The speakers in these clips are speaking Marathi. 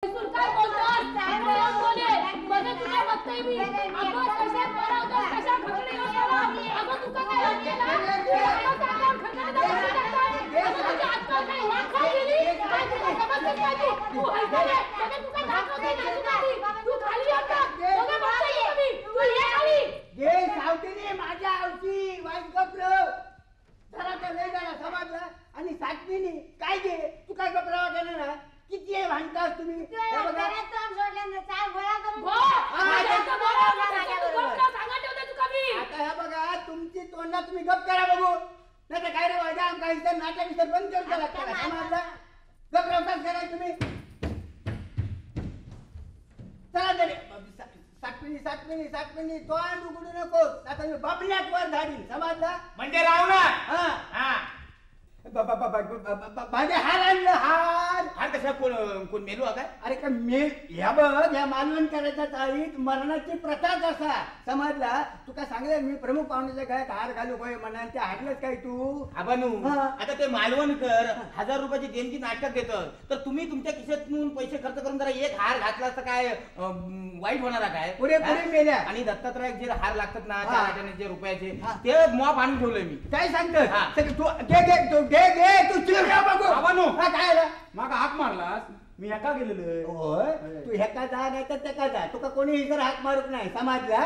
काय बोलतोस? म्हणजे तुझ्या बघतोय मी. अगं कशा पळवतोस, कशा खचडी होताना. अगं तुका काय वाटते ना? अगं चांगलं खचडी दाखवू शकतात. अगं तुझी आजकाल काय वाट काय गेली? काय तुला समजतच नाही तू. तू हैसा नाही. सगळं तुका दाखवते ना तुला. तू खाली आता. सगळं बघतोय मी. तू ये खाली. ये सावतीने माझ्या आवची वाईट गपलं. जरा तर लय जरा समजलं. आणि सातवीने काय गे तू काय गपरावा केलं ना किती आहे भांडतास तुम्ही हे बघा. आता हे बघा तुमची तोंडा तुम्ही गप करा बघू नाही तर काय रे वाजा काही तर नाटक विसर बंद करून त्याला समजला गप रवताच करा तुम्ही. चला तरी सातवीने तोंड उघडू नको आता मी बाबल्यात वर धाडी समजला म्हणजे रावणार. हा माझे हार आणलं हार कशा कोण मेलू काय? अरे का मेल या बघ या मालवण करायच्या चाळीत मरणाची प्रथाच असा समजला. तू काय सांगले मी प्रमुख पाहुण्याच्या गळ्यात हार घालू काय म्हणाल ते हारलंच काय तू आबानू आता ते मालवणकर 1000 रुपयाची देणगी नाटक देतं तर तुम्ही तुमच्या खिशातून पैसे खर्च करून जरा एक हार घातला असता काय वाईट होणार काय? पुढे मेल्या आणि दत्तात्रय जे हार लागतात ना 4 जे रुपयाचे ते मॉप आणून ठेवलंय मी. काय सांगतो तू घे तू चिर बघू आबानू काय मागा हाक मारलास मी एका गेलेलो. होय तू ह्याका जा नाही तर त्याका जा तुका कोणी जर हाक मारूक नाही समजला.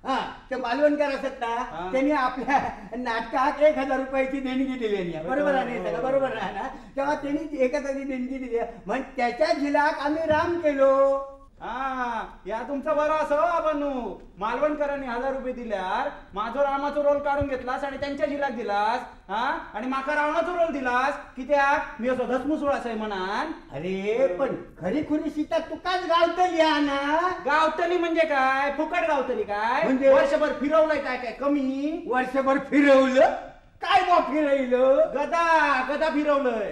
हा ते मालवणकर असत ना त्यांनी आपल्या नाटकात 1000 रुपयाची देणगी दिली बरोबर आहे सगळं बरोबर आहे ना. तेव्हा त्यांनी 1000 देणगी दिली मग त्याच्या झिलाक आम्ही राम केलो. या तुमचं बरं असं बाबांनो मालवणकरांनी 1000 रुपये दिल्यार माझो रामाचा रोल काढून घेतलास आणि त्यांच्या जिल्ह्यात दिलास आणि माका रावणाचा रोल दिलास कित्याक मी असं धसमुसळ असं म्हणान. अरे पण खरी खुरी सीता तुकाच गावतली ना. गावतली म्हणजे काय फुकट गावतली काय म्हणजे वर्षभर फिरवलंय काय काय कमी वर्षभर फिरवलं काय बा फिरवलं गदा फिरवलंय.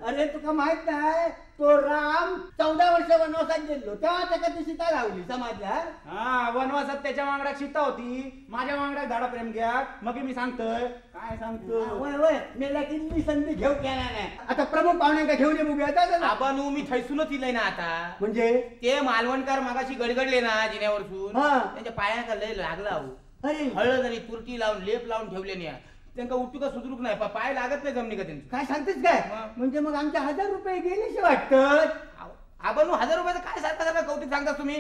अरे तुका माहित नाही तो राम 14 वर्ष वनवासात गेलो तेव्हा त्याला ती सीता गावली समजला. वनवासात त्याच्या वांगड्यात सीता होती माझ्या वांगड्यात धाडा प्रेम घ्या मग मी सांगतोय काय सांगतो. होय मेला की मी संधी घेऊ केला नाही. आता प्रमुख पाहुण्यांका घेऊन ये बघूया. आबानू मी थैसूनच इलय ना आता. म्हणजे ते मालवणकर मागाशी गडगडले ना जिन्यावरसून त्यांच्या पायाला लय लागला. हळद आणि तुरटी लावून लेप लावून ठेवले नाही त्यांना उठू का सुधरूक नाही पाय लागत नाही जमनी का त्यांचं. काय सांगतेस काय म्हणजे मग आमचे 1000 रुपये गेलेच वाटतं. आपण 1000 रुपयाचं काय सारखं कौतिक सांगता तुम्ही.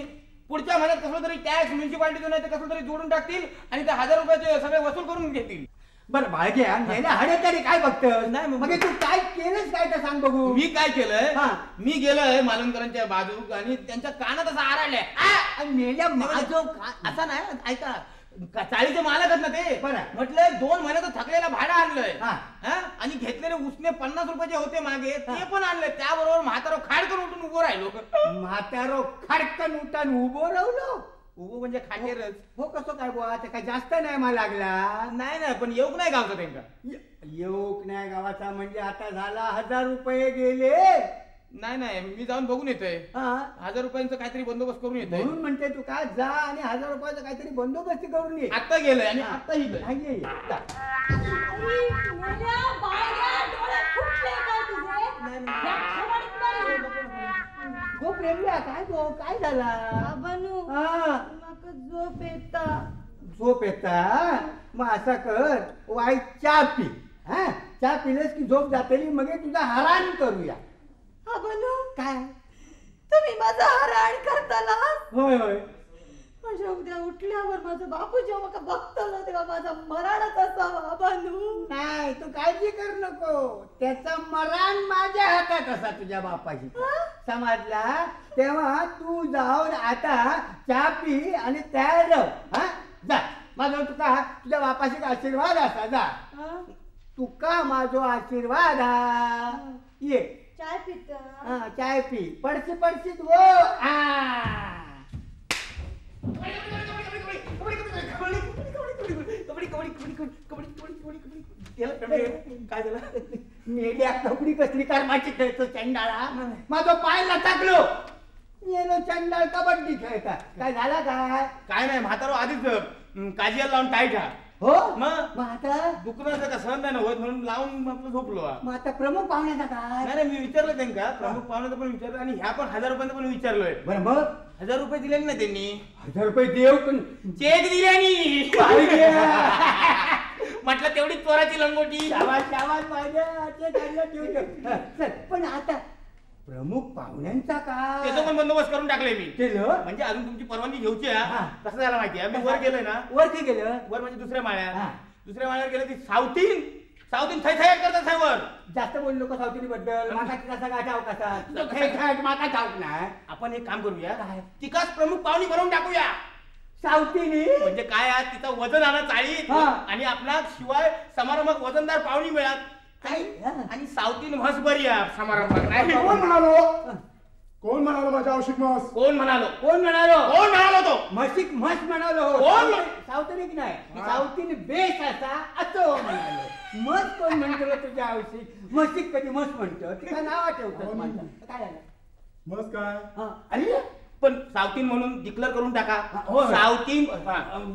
पुढच्या महिन्यात कसं तरी टॅक्स म्युन्सिपालिटीतून नाही तर कसं तरी जोडून टाकतील आणि ते 1000 रुपयाचे सगळे वसूल करून घेतील. बरं बाळग्या गेल्या हाडे तरी काय बघतं नाही मग तू काय केलंच काय तर सांग बघू. मी काय केलंय मी गेलोय मालवणकरांच्या बाजू आणि त्यांच्या कानात असं आराडलंय मेल्या माझं असा नाही ऐका चाळीचे मालक आहेत ना ते म्हटलं 2 महिन्याचं थकलेला भाडं आणलंय आणि घेतलेले उसने 50 रुपयाचे होते मागे ते पण आणले त्याबरोबर म्हातारो खाडकन उठून उभं राहिलो. म्हातारो खाडकन उठून उभं राहिलो. उभं म्हणजे खाटेरच हो कसं काय बुवा ते काय जास्त नाही मला लागला. नाही पण येऊक नाही गावचा त्यांना येऊक नाही गावाचा म्हणजे आता झाला 1000 रुपये गेले. नाही मी जाऊन बघून येतोय 1000 रुपयांचा काहीतरी बंदोबस्त करून येतोय म्हणून म्हणते तू का जा आणि 1000 रुपयाचा काहीतरी बंदोबस्त करून ये. आता गेलंय आणि आता ही गो प्रेमल्या काय गो काय झाला. झोप येता मग असा कर वाईट चहा पी. चहा पिलेस की झोप जातेली मग तुझा हरान करूया. काय तुम्ही माझा हराण करताला. होय माझ्या उद्या उठल्यावर माझा बापू जेव्हा का बघतलो तेव्हा माझा मरणच असावा बानू. नाही तू काळजी करू नको त्याचा मरण माझ्या हातात असा तुझ्या बापाशी समजला. तेव्हा तू जाऊन आता चहा पी आणि तयार राह. जा माझा तुझ्या बापाशी आशीर्वाद असा जा तुका माझो आशीर्वाद ये चाय पित चाय पी पडशीत वो. काय झालं मेल्या कबडी कसली कर्माची खेळतो चंडाळा. माझा पाय लटकलो येलो चंडाळ कबड्डी खेळता काय झाला काय नाही म्हातारो आधीच काजिया लावून टाईट हो मग आता दुकानाचं का सहन नाही होत म्हणून लावून आपलं झोपलो मग आता प्रमुख पाहुण्याचा काय नाही मी विचारलं त्यांना प्रमुख पाहुण्याचं पण विचारलं आणि ह्या पण 1000 रुपयांचं पण विचारलोय. बरं मग 1000 रुपये दिले ना त्यांनी. 1000 रुपये देव पण चेक दिल्यानी पाहिजे. म्हटलं तेवढी चोराची लंगोटी. शाबास शाबास पाहिजे चल पण आता प्रमुख पाहुण्यांचा काय त्याचा पण बंदोबस्त करून टाकले मी. केलं म्हणजे अजून तुमची परवानगी घ्यायची आहे. हा. कसं झालं माहितीये मी वर गेलोय ना वरती गेलं वर म्हणजे दुसऱ्या माळ्यात. हा. दुसऱ्या माळ्यावर गेलं ती सावतीन थैथयाट करतात आहे वर. जास्त बोलू नको सावतीनी बद्दल माका कसा काय ठाव कसा माका ठाऊक नाही आपण एक काम करूया काय? तिकाच प्रमुख पाहुणी बनवून टाकूया. सावतीनी म्हणजे काय आहे तिचं वजन आणा चाळीत हा. आणि आपला शिवाय समारंभात वजनदार पाहुणी मिळात हा. आणि सावतीन म्हस बरी आहे समारंभात नाही. कोण म्हणालो कोण म्हणालो माझ्या औषध मास कोण म्हणालो कोण म्हणालो कोण म्हणालो तो म्हशीक म्हस म्हणालो कोण म्हण- सावतीनीक नाही सावतीने बेस असा असं म्हणालो मस कोण म्हणतो तुझ्या आवश्यक म्हशीक कधी म्हस म्हणतो तिला नाव ठेवतो काय झालं मस्त काय हा. अरे पण सावतीन म्हणून डिक्लेअर करून टाका. हो. सावतीन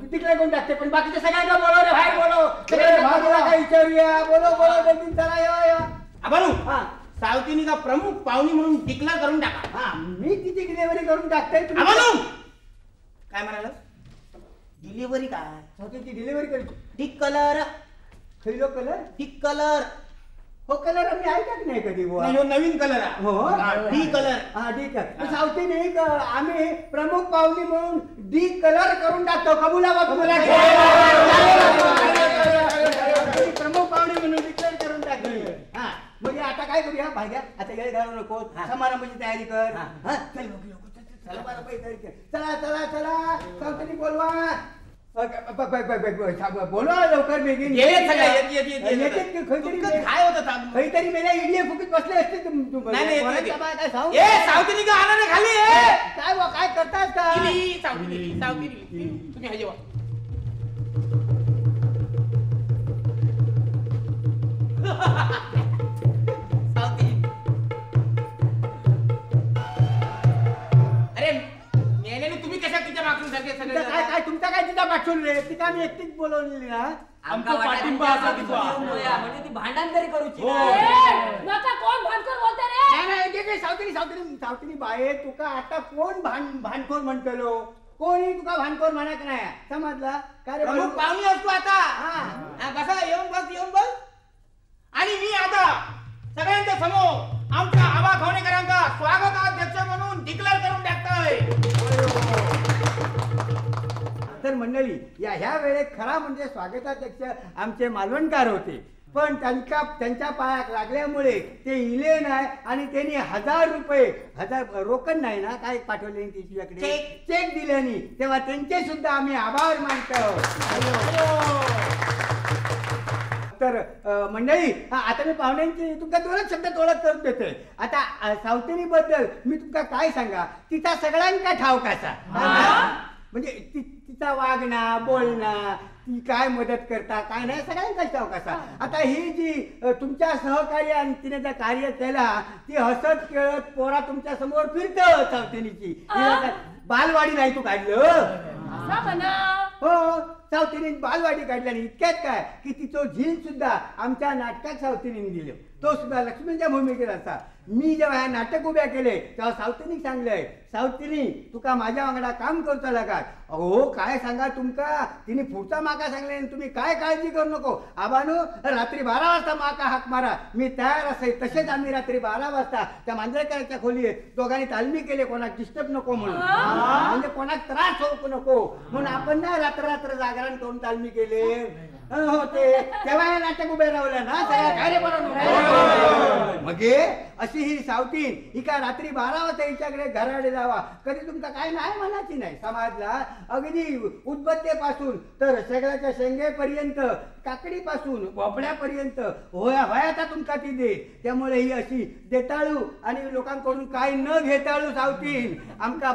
तिकडे कोण टाकते पण बाकीच्या सगळ्यांना बोलव रे बाहेर बोलव बाहेर बोलव. काय विचारूया बोलव बोलव दोन चला या बनू हा सावतीनी का प्रमुख पाहुणी म्हणून डिक्लेअर करून टाका. हा मी तिची डिलिव्हरी करून टाकते बनू काय म्हणाल डिलिव्हरी काय स्वतःची डिलिव्हरी करतो डिक कलर खैलो कलर डिक कलर हो कलर आम्ही ऐकत नाही कधी बुवा. नाही, ह्यो नवीन कलर आहे. हो हा, डी कलर हा ठीक आहे सावतीने आम्ही प्रमुख पाहुणी म्हणून डी कलर करून टाकतो कबुला बा तुम्हाला प्रमुख पाहुणी म्हणून डिक्लेअर करून टाकली हा म्हणजे आता काय करूया भाग्या आता वेळ घालू नको समारंभाची तयारी कर हा चल चला बरं तयारी कर चला चला चला सावतीने बोलवा बोलवा लवकर बेगीन काय होतं ताब- काहीतरी मेल्या इडली फुकीत बसले असते नाही, नाही, पोरांचा बाळ काय सांगू? ए सावतीनी का आला रे खाली काय बुवा, काय करतात का सावतीनी तुम्ही हा जेव्हा अरे मेल्याने तुम्ही कशा तिच्या मागून सारखे तुमचा सगळे काय काय तुमचा काय तिचा पाठवून रे ती काय मी एकटीच बोलवलेली ना आमचा पाठिंबा असा तिचा. म्हणजे ती भांडण तरी करूची हो. नका कोण भानकर बोलते रे नाही नाही जे काही सावतीनी बाये तुका आता कोण भानखोर म्हणतलो कोणी तुका भानखोर म्हणत नाही समजला काय रे प्रमुख पाहुणी असतो आता हा, बसा येऊन बस आणि मी आता सगळ्यांच्या समोर आमच्या आबा खवणेकरांचा स्वागताध्यक्ष म्हणून डिक्लेअर करून टाकतोय. तर मंडळी ह्या वेळेत खरा म्हणजे स्वागताध्यक्ष आमचे मालवणकार होते पण त्यांच्या पायात लागल्यामुळे ते इले नाही आणि त्यांनी 1000 रुपये 1000 रोकड नाही ना काय पाठवले तुझ्याकडे चेक दिल्यानी तेव्हा त्यांचे सुद्धा आम्ही आभार मानतो. तर मंडळी आता मी पाहुण्यांची तुमका दोनच शब्दात ओळख करून देते. आता सावतेनी बद्दल मी तुमका काय सांगा तिचा सगळ्यांका ठाव कसा म्हणजे तिचा वागणा बोलणा ती काय मदत करता काय नाही सगळ्यांका ठाव कसा. आता ही जी तुमच्या सहकार्य आणि तिने जे कार्य केला ती हसत खेळत पोरा तुमच्या समोर फिरत सावतेनीची बालवाडी नाही तू काढलं असा म्हणा हो सावतीने बालवाडी काढल्याने इतक्यात काय की तिचं झील सुद्धा आमच्या नाटकात सावतीने दिलं तो सुद्धा लक्ष्मीच्या भूमिकेत असा. मी जेव्हा हे नाटक उभ्या केले तेव्हा सावतीने सांगलंय सावतीने तुका माझ्या वांगडा काम करता लागात. अहो काय सांगा तुमका तिने पुढचा माका सांगले तुम्ही काय काळजी करू नको आबानो रात्री 12 वाजता माका हाक मारा मी तयार असे. तसेच आम्ही रात्री 12 वाजता त्या मांजरेकरांच्या खोलीत दोघांनी तालमी केले कोणाक डिस्टर्ब नको म्हणून म्हणजे कोणाक त्रास होऊ नको म्हणून आपण ना रात्र जागरण करून तालमी केले होते तेव्हा हे नाटक उभे राहिलं ना सगळ्या कार्य बरोबर मगे अशी ही सावतीन ही काय रात्री 12 वाजता हिच्याकडे घराडे जावा कधी तुमका काय नाही म्हणायची नाही. समाजला अगदी उदबत्तेपासून तर सगळ्याच्या शेंगेपर्यंत काकडीपासून भोपळ्यापर्यंत होयाता तुमका ती दे. त्यामुळे ही अशी देताळू आणि लोकांकडून काय न घेताळू सावतीन आमका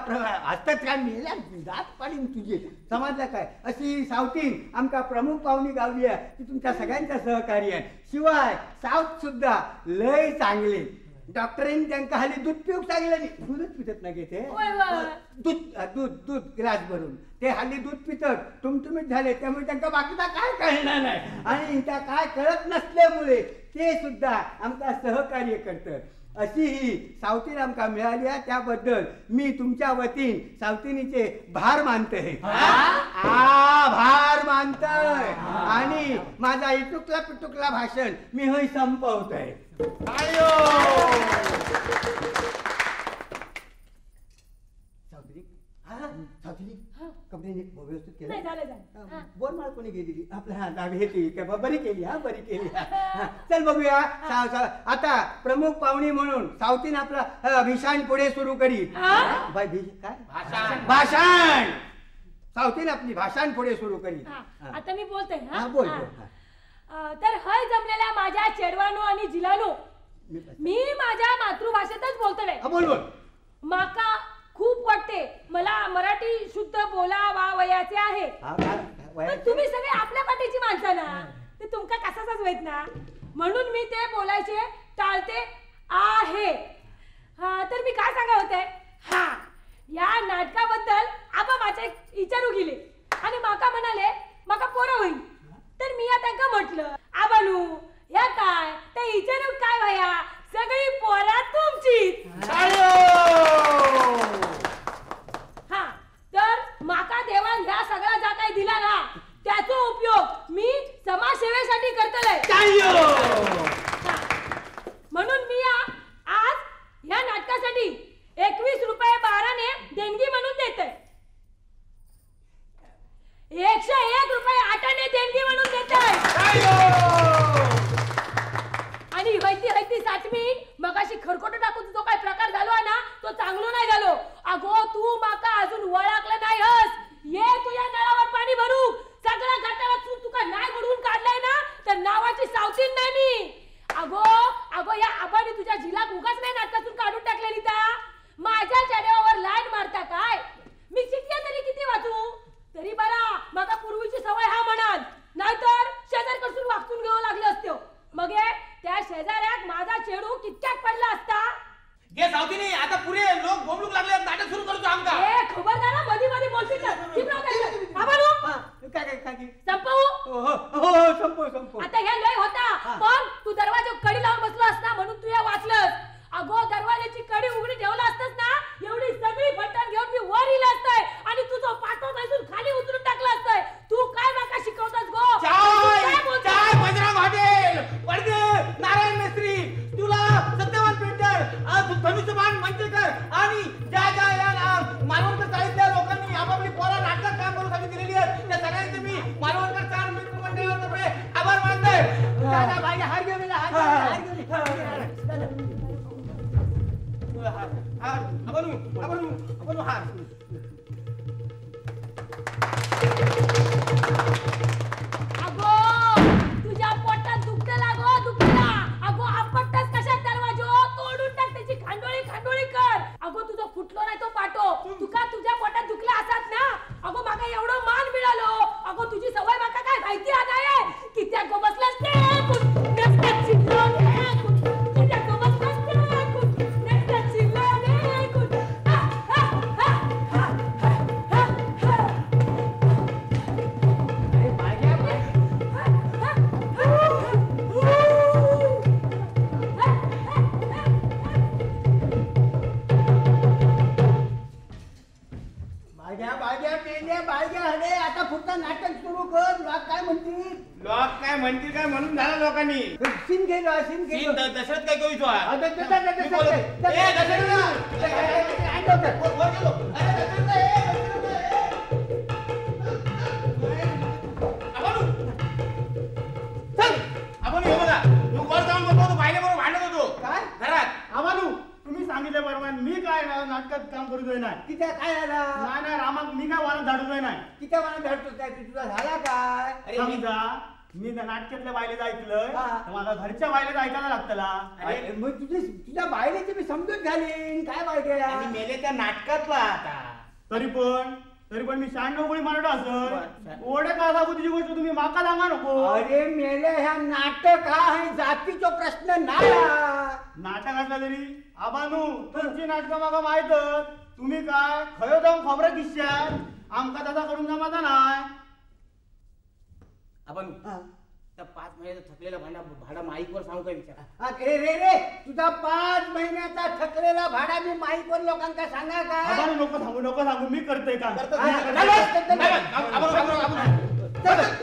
हस्तच काय मिळल्या दात पाडीन तुझे समाजला काय अशी सावतीन आमका प्रमुख पाहुणी गावली आहे ती तुमच्या सगळ्यांच्या सहकार्य आहे. शिवाय साऊथ सुद्धा लय चांगले डॉक्टरांनी त्यांना हल्ली दूध पिऊक सांगितलं नाही. दूधच पितत ना घेते होय, होय. दूध दूध दूध ग्लास भरून ते हल्ली दूध पितत तुमतुमीत झाले त्यामुळे त्यांना बाकीचा काय कळणार नाही आणि त्या काय कळत नसल्यामुळे ते सुद्धा आमका सहकार्य करतात. अशी ही सावतीन आमका मिळाली आहे त्याबद्दल मी तुमच्या वतीन सावतीनीचे भार मानतोय. भार मानतोय आणि माझा इटुकला पिटुकला भाषण मी हय संपवतोय. सावतीनी कपडे व्यवस्थित नाही, केलं. झालं, झालं. हा. बोलमाळ कोणी गेलेली आपल्या हा दाबी हे केली काय बरी केली हा बरी केली हा. चल बघूया आता प्रमुख पाहुणी म्हणून सावतीन आपला भिषाण पुढे सुरू करी. हा? बाय काय भाषण सावतीन आपली भाषण पुढे सुरू करी. हा. आता मी बोलते हा बोल बोल. तर हय जमलेल्या माझ्या चेडवानो आणि जिलानो मी माझ्या मातृभाषेतच बोलतोय. बोल बोल. माका खूप वाटते मला मराठी शुद्ध बोलावयाचे आहे. पण तुम्ही सगळे आपल्या पाठीची माणसं ना ते तुमका कसाच होत ना म्हणून मी ते बोलायचे टाळते आहे. तर मी काय सांगा होते हा या नाटकाबद्दल आबा माझ्या विचारू गेले आणि माका म्हणाले माका पोरं होईल. तर मी त्यांना म्हटलं आबानू या काय त्या विचारू काय भया सगळी पोरा तुमचीच. हा तर माका देवान ह्या सगळा जा काही दिला ना त्याचा उपयोग मी समाजसेवेसाठी करतोय. म्हणून मी आज या नाटकासाठी 21 रुपये 12 देणगी म्हणून देतोय. 101 रुपये 8 देणगी म्हणून देतोय. आणि हैती साठवी मगाशी खरकोट टाकून जो काय प्रकार झालो ना तो चांगलो नाही झालो. अगो तू माका अजून ओळखलं नाही हस ये तू या नळावर पाणी भरू सगळा गटारा तुका नाही भरून काढलाय ना तर नावाची सावतीन नाही मी. अगो या आबाने तुझ्या झिलाक उगाच नाही नाटकातून काढून टाकलेली ता माझ्या चेहऱ्यावर लाईन मारता काय. मी शिकले तरी किती वाचू तरी बरा मका पूर्वीची सवय हा म्हणाल नाहीतर शेजारकडून वाचून घेऊ लागले असते. मग त्या शेजाऱ्याक माझा चेडू कितक्यात पडला असता. घे सावतीने आता पुरे लोक बोंबलूक लागले नाटक सुरू करतो आमका. खबरदार मध्ये मध्ये बोलतील ना संपवू. आता हे लय होता पण तू दरवाजा कडी लावून बसलो असता म्हणून तू या वाचलंस. अगो दरवाजाची कडी उघडी ठेवला असतस ना एवढी सगळी बटन घेऊन मी वर इला असतंय आणि तुझं पाठो मैसून खाली उतरून टाकला असतंय. तू काय माका शिकवतस गो. चाय बजरंग हॉटेल पडदे नारायण मेस्त्री तुला सत्यवान पेंटर धनुष्यबाण मंचेकर आणि ज्या ज्या या मालवणकर चाळीतल्या लोकांनी आपापली पोरा नाटकात काम करून दिलेली आहेत त्या सगळ्यांचे मी मालवणकर चार मित्र मंडळातर्फे आभार मानतोय. हार घेऊन आपण हार अगो तुझ्या पोटात दुखते लागो दुखला. अगो आपटच कशा दरवाजो तोडून टाक त्याची खांडोळी कर. अगो तुझं फुटलो नाही तो पाठो तुका तुझ्या पोटात दुखला असतात ना. अगो माका एवढं मान मिळालो. अगो तुझी सवय माका काय माहिती आहे कित्या गो बसलास ते नसतात शिकलो कित्या गो बसलास ते नसतात शिकलो आता पुढचं नाटक सुरू कर. लोक काय म्हणतील काय म्हणून झालं लोकांनी सीन गेलो सीन गेलो दशरथ काय करू आपण हे बघा तू वर जाऊन बघतो तू बायले बरोबर भांडत होतो काय घरात. आम्हाला तुम्ही सांगितल्याप्रमाणे मी काय नाटकात काम करूच नाही. तिथे काय झाला नाही रामाक मी काय वाला धाडूच नाही. तिथे मला धडतो काय तुझा झाला काय. अरे मी समजा मी त्या नाटकातल्या बायलेच ऐकलंय हा. तर मला घरच्या बायलेच ऐकायला लागतला. अरे मग तुझ्या बायलेची मी समजूत घालीन काय बाय आणि मेले त्या नाटकातला आता तरी पण तरी पण मी 96 गोळी मारडा असं ओढे का सांगू तुझी गोष्ट तुम्ही माका सांगा नको. अरे मेले ह्या नाटक हा आणि जातीचो प्रश्न नाही. नाटक असला तरी आबानू तुमची नाटकं मागा माहितच. तुम्ही काय खयो जाऊन खबरं दिसशात आमका तसा करून जमाचा नाही. आपण त्या 5 महिन्याचा थकलेला भाडा माईकवर सांगू काय विचार. रे रे रे तुझा 5 महिन्याचा थकलेला भाडा मी माईकवर लोकांका सांगा का? आबानू नको सांगू मी करतोय काम.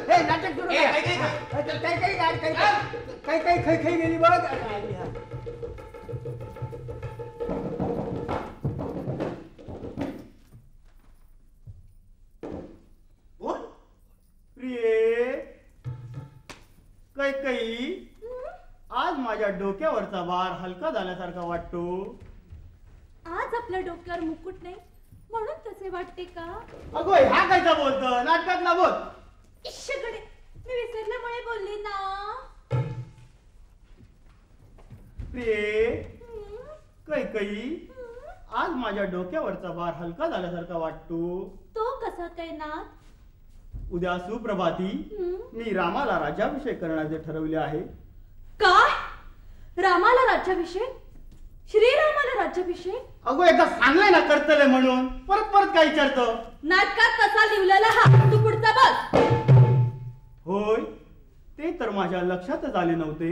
हे नाटक सुरू काही खै गेली बघ. काही आज माझ्या डोक्यावरचा भार हलका झाल्यासारखा वाटतो. आज आपल्या डोक्यावर मुकुट नाही म्हणून तसे वाटते का? अगो ह्या कायचा बोलतो नाटकातला बोल. इश्शगडे मी विसरल्यामुळे बोलली ना. प्रिये काही आज माझ्या डोक्यावरचा भार हलका झाल्यासारखा वाटतो. तो कसा काय ना? उद्या सुप्रभाती मी रामाला राज्याभिषेक करण्याचे ठरवले आहे. काय? रामाला राज्याभिषेक? श्रीरामाला राज्याभिषेक? अगो एकदा सांगलंय ना करतले म्हणून परत काय विचारतो. नाटकात कसा लिवलेला हा तू पुढचा बघ. होय ते तर माझ्या लक्षातच आले नव्हते.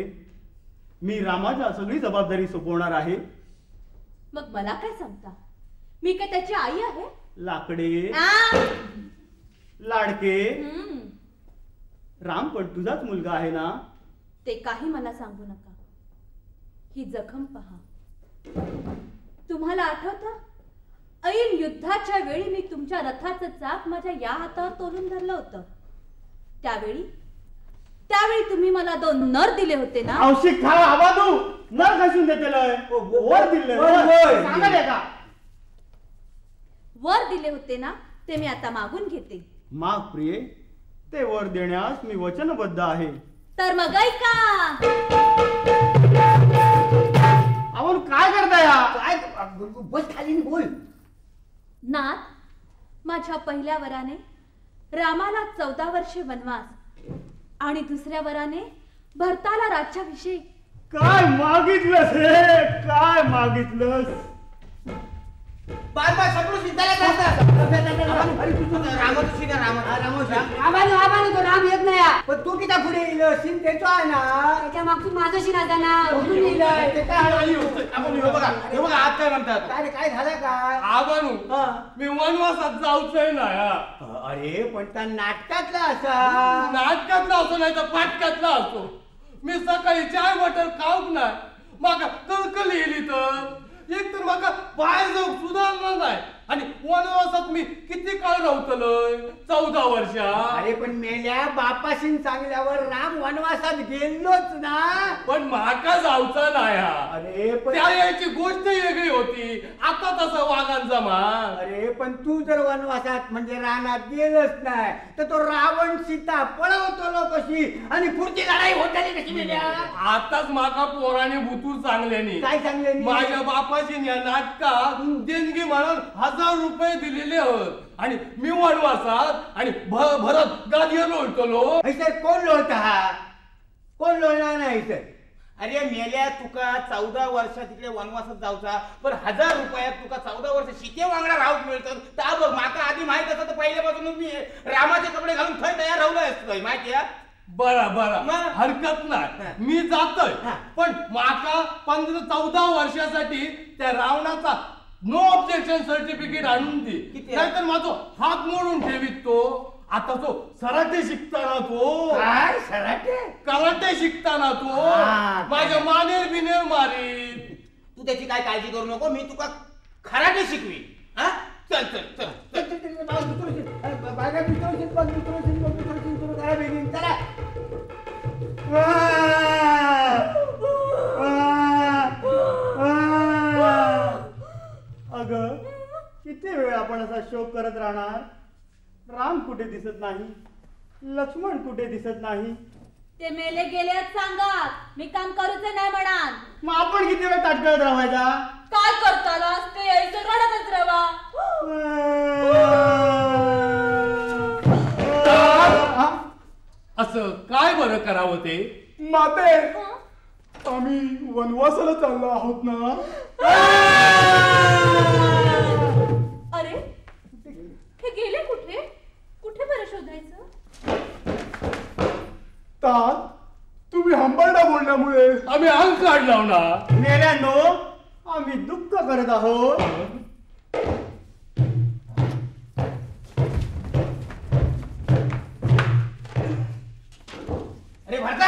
मी रामाच्या सगळी जबाबदारी सोपवणार आहे. मग मला काय सांगता? मी काय त्याची आई आहे? लाकडे लाडके राम पण तुझाच मुलगा आहे ना? ते काही मला सांगू नका. ही जखम पहा. तुम्हाला आठवतं ऐन युद्धाच्या वेळी मी तुमच्या रथाचं चाक माझ्या या हातावर तोलून धरलं होतं. त्यावेळी तुम्ही मला 2 नर दिले होते ना? औषध खा हवा तू नर कसून देतेलय वर दिले सांगा दे का? वर दिले होते ना ते मी आता मागून घेते. माग प्रिये ते वर देण्यास मी वचनबद्ध आहे. तर मग ऐका. आपण काय करताय? काय बस खाली बोल. नाथ माझ्या पहिल्या वराने रामाला 14 वर्षे वनवास आणि दुसऱ्या वराने भरताला राज्याभिषेक. काय मागितलंस रे? काय मागितलंस? बार सगळं सिद्धायला आबाने तो राम येत नाही. पण तू किती पुढे येईल सीन त्याचो आहे ना. त्याच्या मागसून माझं सीन आता ना बघा आज काय म्हणतात. काय झालं काय? आबानू मी वनवासात जाऊचंय ना. अरे पण त्या नाटकातला असा नाटकातला असो नाही तर पाटकातला असो मी सकाळी 4 बटर खाऊक नाही. माका कलकल येली तर एक तर माका बाहेर जाऊक सुधारणार नाही. आणि वनवासात मी किती काळ राहतलोय? 14 वर्षा. अरे पण मेल्या बापाशी चांगल्यावर राम वनवासात गेलोच ना. पण माका जाऊचा नाही. अरे पण त्या याची गोष्ट वेगळी होती. आता तसा वाघांचा मान. अरे पण तू जर वनवासात म्हणजे रानात गेलच नाही तर तो रावण सीता पळवतो कशी आणि पुढची लढाई होताली कशी मेल्या? आताच माका पोराने भुतू चांगल्यानी काय सांगले? माझ्या बापाशी या नाटकात देणगी म्हणून 1000 रुपये दिलेले होत. आणि मी वनवासात आणि भरत गादीवर लोळतलो. कोण लोळत हा? कोण लोळणार नाही सर? अरे मेल्या तुका 14 वर्षा तिकडे वनवासात जाऊचा पण 1000 रुपयात तुका 14 वर्ष शिके वांगडा राहूक मिळतात. त्या बघ माका आधी माहित असतं तर पहिल्यापासूनच मी रामाचे कपडे घालून थंय तयार राहुलो असतोय माहिती आहे. बरा हरकत नाही मी जातोय. पण माका 14 वर्षासाठी त्या रावणाचा नो ऑब्जेक्शन सर्टिफिकेट आणून दे. नाहीतर माझा हात मोडून ठेवीत तो. आता तो सराटे शिकताना तो काय सराटे कराटे शिकताना तो माझ्या मानेर बिनेर मारीत. तू त्याची काय काळजी करू नको. मी तुका खराटे शिकवी. हा चल चल चल अगं किती वेळ आपण असा शोक करत राहणार? राम कुठे दिसत नाही, लक्ष्मण कुठे दिसत नाही. ते मेले गेले सांगा. मी काम करूच नाही म्हणान. मग आपण किती वेळ ताटकळत राहायचा? काय करताला ते यायचं रडतच राहा. बरं करावं ते? माते हं? आम्ही वनवासाला चाललो आहोत ना. अरे हे गेले कुठे? कुठे बरं शोधायचं? तात तुम्ही हंबरडा बोलल्यामुळे आम्ही अंग काढला ना. मेल्यांनो आम्ही दुःख करत आहोत. अरे भरता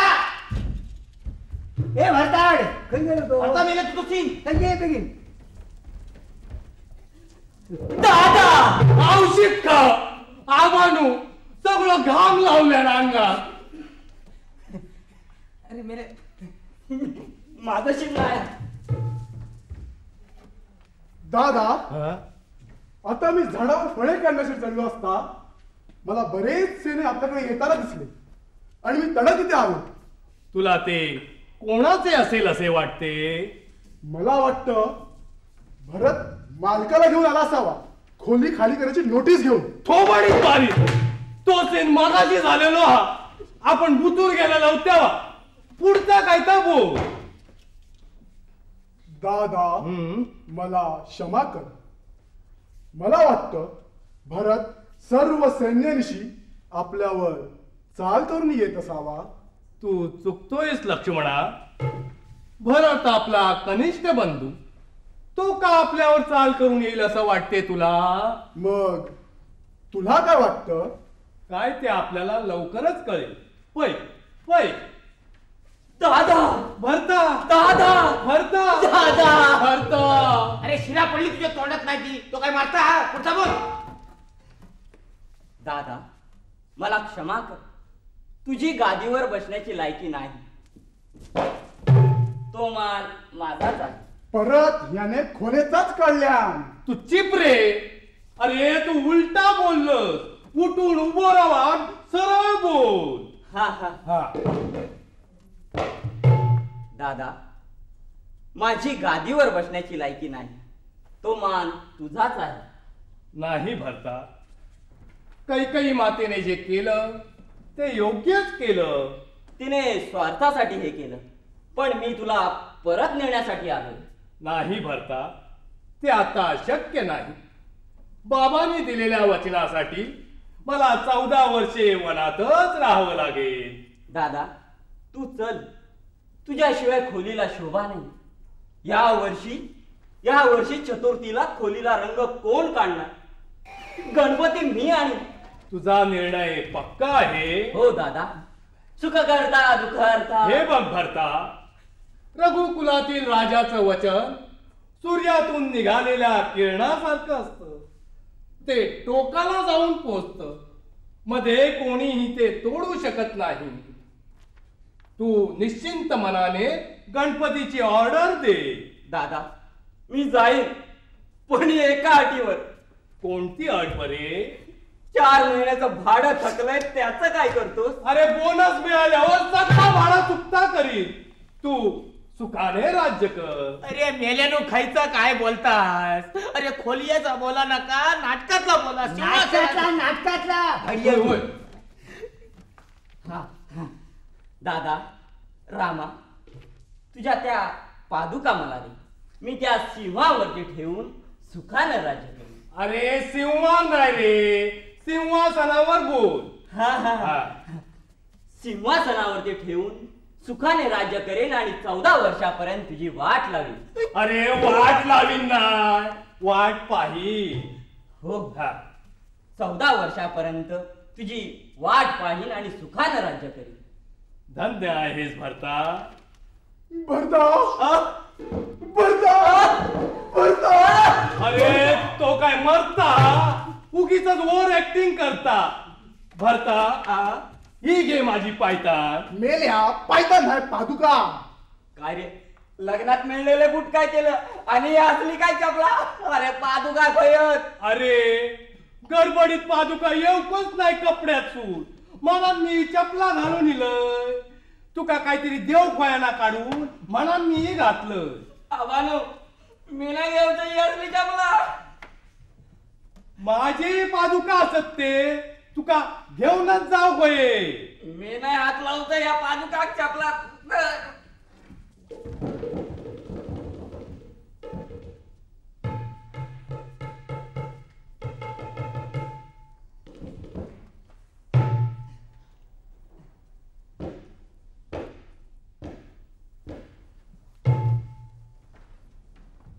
ए भरताड खंय गेलो तो? भरता मेले तू सीन. खंय ये बेगीन. दादा औषध का आबानू सगळं घाम लावल्या अंगात. अरे मेरे माझं शिकणार. दादा आता मी झाडावर फळे काढण्यासाठी चाललो असता मला बरेच सेने आपल्याकडे येताना दिसले आणि मी तडक इथे आलो. तुला ते कोणाचे असेल असे वाटते? मला वाटतं भरत मालकाला घेऊन आला असावा खोली खाली करायची नोटीस घेऊन. थोबाडी मारी. तो सेन मागाशी झालेलो हा. आपण बुतूर गेलेलो तेव्हा. पुढचा काय तर बोल. दादा मला क्षमा कर. मला वाटतं भरत सर्व सैन्यानिशी आपल्यावर चाल करून येत असावा. तू चुकतोयस लक्ष्मणा. भरत आपला कनिष्ठ बंधू. तो का आपल्यावर चाल करून येईल असं वाटते तुला? मग तुला काय वाटतं? काय ते आपल्याला लवकरच कळेल. पै पै दादा भरता दादा भरता दादा भरता. अरे शिरा पडली तुझ्या तोंडात नाही ती. तो काय मारता हा? पुढचा बोल. दादा मला क्षमा कर. तुझी गादीवर बसण्याची लायकी नाही. तो माल माझाच आहे. परत याने खोलेचाच कळल्यान. तू चिप रे. अरे तू उलटा बोललोस. उठून उभं राहा. सरळ बोल. हा हा हा. दादा माझी गादीवर बसण्याची लायकी नाही. तो मान तुझाच आहे. नाही भरता. काही मातेने जे केलं ते योग्यच केलं. तिने स्वार्थासाठी हे केलं. पण मी तुला परत नेण्यासाठी आलोय. नाही भरता. ते आता शक्य नाही. बाबांनी दिलेल्या वचनासाठी मला 14 वर्षे वनातच राहावं लागेल. दादा तू चल. तुझ्याशिवाय खोलीला शोभा नाही. या वर्षी चतुर्थीला खोलीला रंग कोण काढणार? गणपती मी आणि. तुझा निर्णय पक्का आहे? हो दादा. सुख करता दुःख करता. हे बघ भरता. रघुकुलातील राजाचं वचन सूर्यातून निघालेल्या किरणासारखं असतं. ते टोकाला जाऊन पोचतं. मध्ये कोणीही ते तोडू शकत नाही. तू निश्चिंत मनाने गणपतीची ऑर्डर दे. दादा मी जाईन पण एका अटीवर. कोणती अट बरे? 4 महिन्याचं भाडं थकलंय त्याचं काय करतोस? अरे बोनस मिळाल्यावर सगळा भाडा चुकता करील. तू सुखाने राज्य कर. अरे मेल्यानो खायचं काय बोलतास? अरे खोलियाचा बोला नका. नाटकातला बोला. नाटकातला. होय, होय. हा दादा रामा तुझ्या त्या पादुका मला दे. मी त्या सिंहावरती ठेवून सुखानं राज्य करेन. अरे सिंहान नाही रे. सिंहासनावर बोल. हा. सिंहासनावरती ठेवून सुखाने राज्य करेन आणि 14 वर्षापर्यंत तुझी वाट लावेन. अरे वाट लावीन ना. वाट पाही. हो हा. 14 वर्षापर्यंत तुझी वाट पाहीन आणि सुखानं राज्य करेन. धन्य आहेस भरता. भरता भरता भरता. अरे तो काय मरता? उगीच ओव्हर ऍक्टिंग करता. भरता ही घे माझी पायतान. मेल्या पायतान नाही पादुका. काय रे लग्नात मिळलेले बूट काय केलं आणि असली काय चपला? अरे पादुका खयत. अरे गडबडीत पादुका येऊकच नाही कपड्यात सूट. मला मी चपला घालून इलय. तुका काहीतरी देव खोयाना काढून म्हणा मी घातलं. आबानो मी नाही घेऊन असली चपला. माझी पादुका असत ते तुका घेऊनच जाऊ गोये. मी नाही हात लावतो या पादुकाक चपला.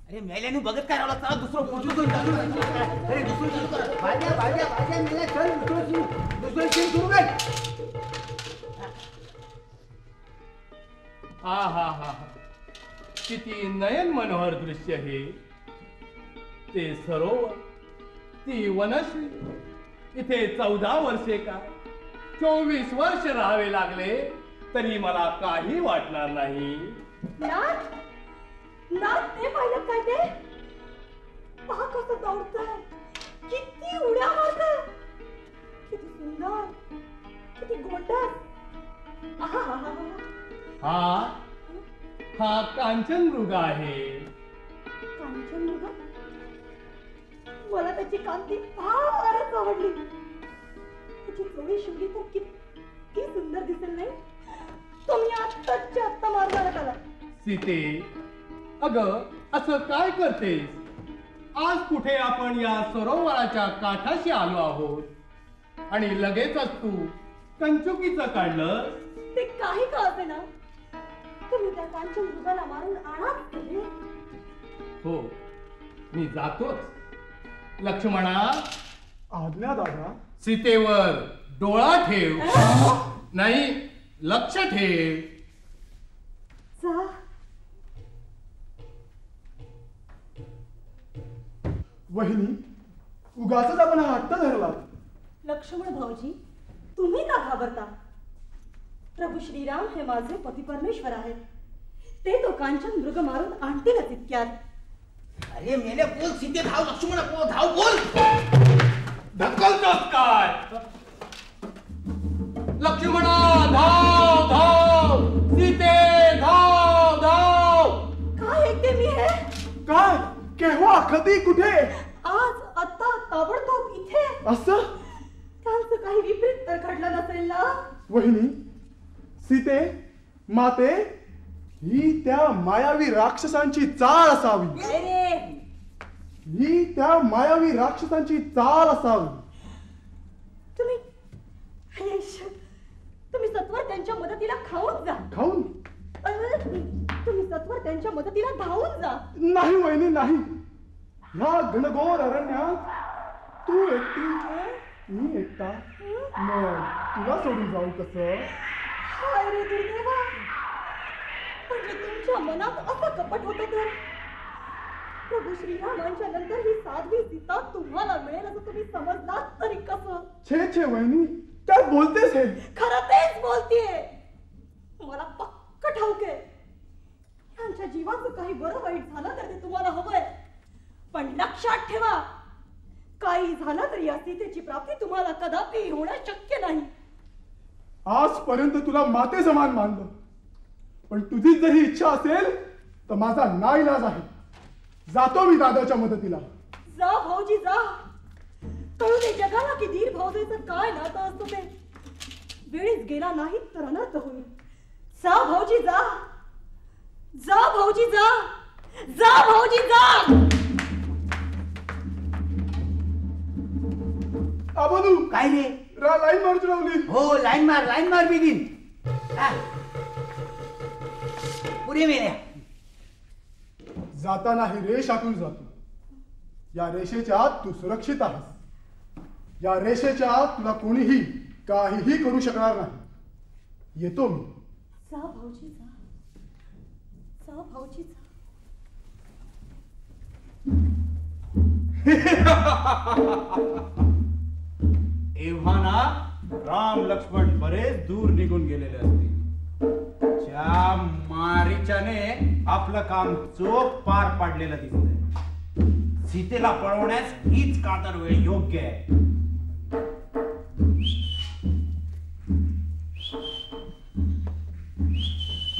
अरे मेल्याने बघत काय राहिला, चला दुसरं दुसरं चालू करा. अरे दुसरं चालू करा. भाज्या मेल्या, चल दुसरं सीन सुरू कर. हा हा हा हा, किती नयन मनोहर दृश्य हे. ते सरोवर, ती वनश्री, इथे 14 वर्षे का 24 वर्ष राहावे लागले तरी मला काही वाटणार नाही. नाथ ते पाहिलं काय ते? पहा कसं दौडतंय, किती उड्या मारतंय, किती सुंदर, किती गोंडस. हा कांचन मृग आहे. कांचन मृग? मला त्याची कांती फारच आवडली. त्याची चोळी शिवली तर किती सुंदर दिसेल नाही? तुम्ही आत्ताच्या आत्ता मारणार त्याला. सीते, अगं असं काय करतेस? आज कुठे आपण या सरोवराच्या काठाशी आलो आहोत आणि लगेचच तू कंचुकीचं काढलं. ते काही का असे ना, तुम्ही त्या कांचन मृगाला मारून आणाच. हो, मी जातोच. लक्ष्मणा, आज्ञा दादा. सीतेवर डोळा ठेव. नाही, लक्ष ठेव. जा. वहिनी, उगाचच आपण हा हट्ट धरला. लक्ष्मण भाऊजी, तुम्ही का घाबरता? प्रभू श्रीराम हे माझे पती परमेश्वर आहेत. ते तो कांचन मृग मारून आणतीलच इतक्यात. अरे मेले बोल सीते, धाव लक्ष्मण, धाव बोल. ढकलतोस काय? लक्ष्मणा धाव धाव, सीते धाव धाव. काय ऐकते मी हे? काय? केव्हा? कधी? कुठे? आज, आता, ताबडतोब इथे. असं? त्यांचं काही विपरीत तर घडलं नसेल ना? वहिनी, सीते, माते, ही त्या मायावी राक्षसांची चाल असावी. ही त्या मायावी राक्षसांची चाल असावी. तुम्ही सत्वर त्यांच्या मदतीला खाऊन जा. खाऊन? तुम्ही सत्वर त्यांच्या मदतीला धावून जा. नाही वहिनी, नाही. ह्या घनघोर अरण्यात तू एकटी, मी एकटा, मग तुला सोडून जाऊ कसं? हाय रे दुर्दैवा, म्हणजे तुमच्या मनात असं कपट होतं तर? प्रभू श्रीरामांच्या नंतर ही साध्वी सीता तुम्हाला मिळेल असं तुम्ही समजलात तरी कसं? छे वहिनी, काय बोलतेस हे? खरं तेच बोलतेय. मला पक्क ठाऊक आहे, यांच्या जीवाचं काही बरं वाईट झालं तर ते तुम्हाला हवंय. पण लक्षात ठेवा, काही झालं तरी या सीतेची प्राप्ती तुम्हाला कदापि होणं शक्य नाही. आजपर्यंत तुला माते समान मानलं, पण तुझी जर ही इच्छा असेल तर माझा नाईलाज आहे. जातो मी दादाच्या मदतीला. जा भाऊजी जा. कळू दे जगाला की धीर भाऊजेचं काय नातं असतो ते. वेळीच गेला नाही तर अनर्थ होईल. जा भाऊजी जा. जा भाऊजी जा. जा भाऊजी जा. आबानू, काय रे? लाईन मार चढवली. हो, लाईन मार बिगिन. पुढे मेल्या. जाताना ही रेष आखून जातो. या रेषेच्या आत तू सुरक्षित आहेस. या रेषेच्या आत तुला कोणीही काहीही करू शकणार नाही. येतो मी. जा भाऊजी जा. जा भाऊजी जा. एव्हाना राम लक्ष्मण बरेच दूर निघून गेलेले असतील. ज्या मारीच्याने आपलं काम चोख पार पाडलेलं दिसतंय. सीतेला पळवण्यास हीच कातर वेळ योग्य आहे.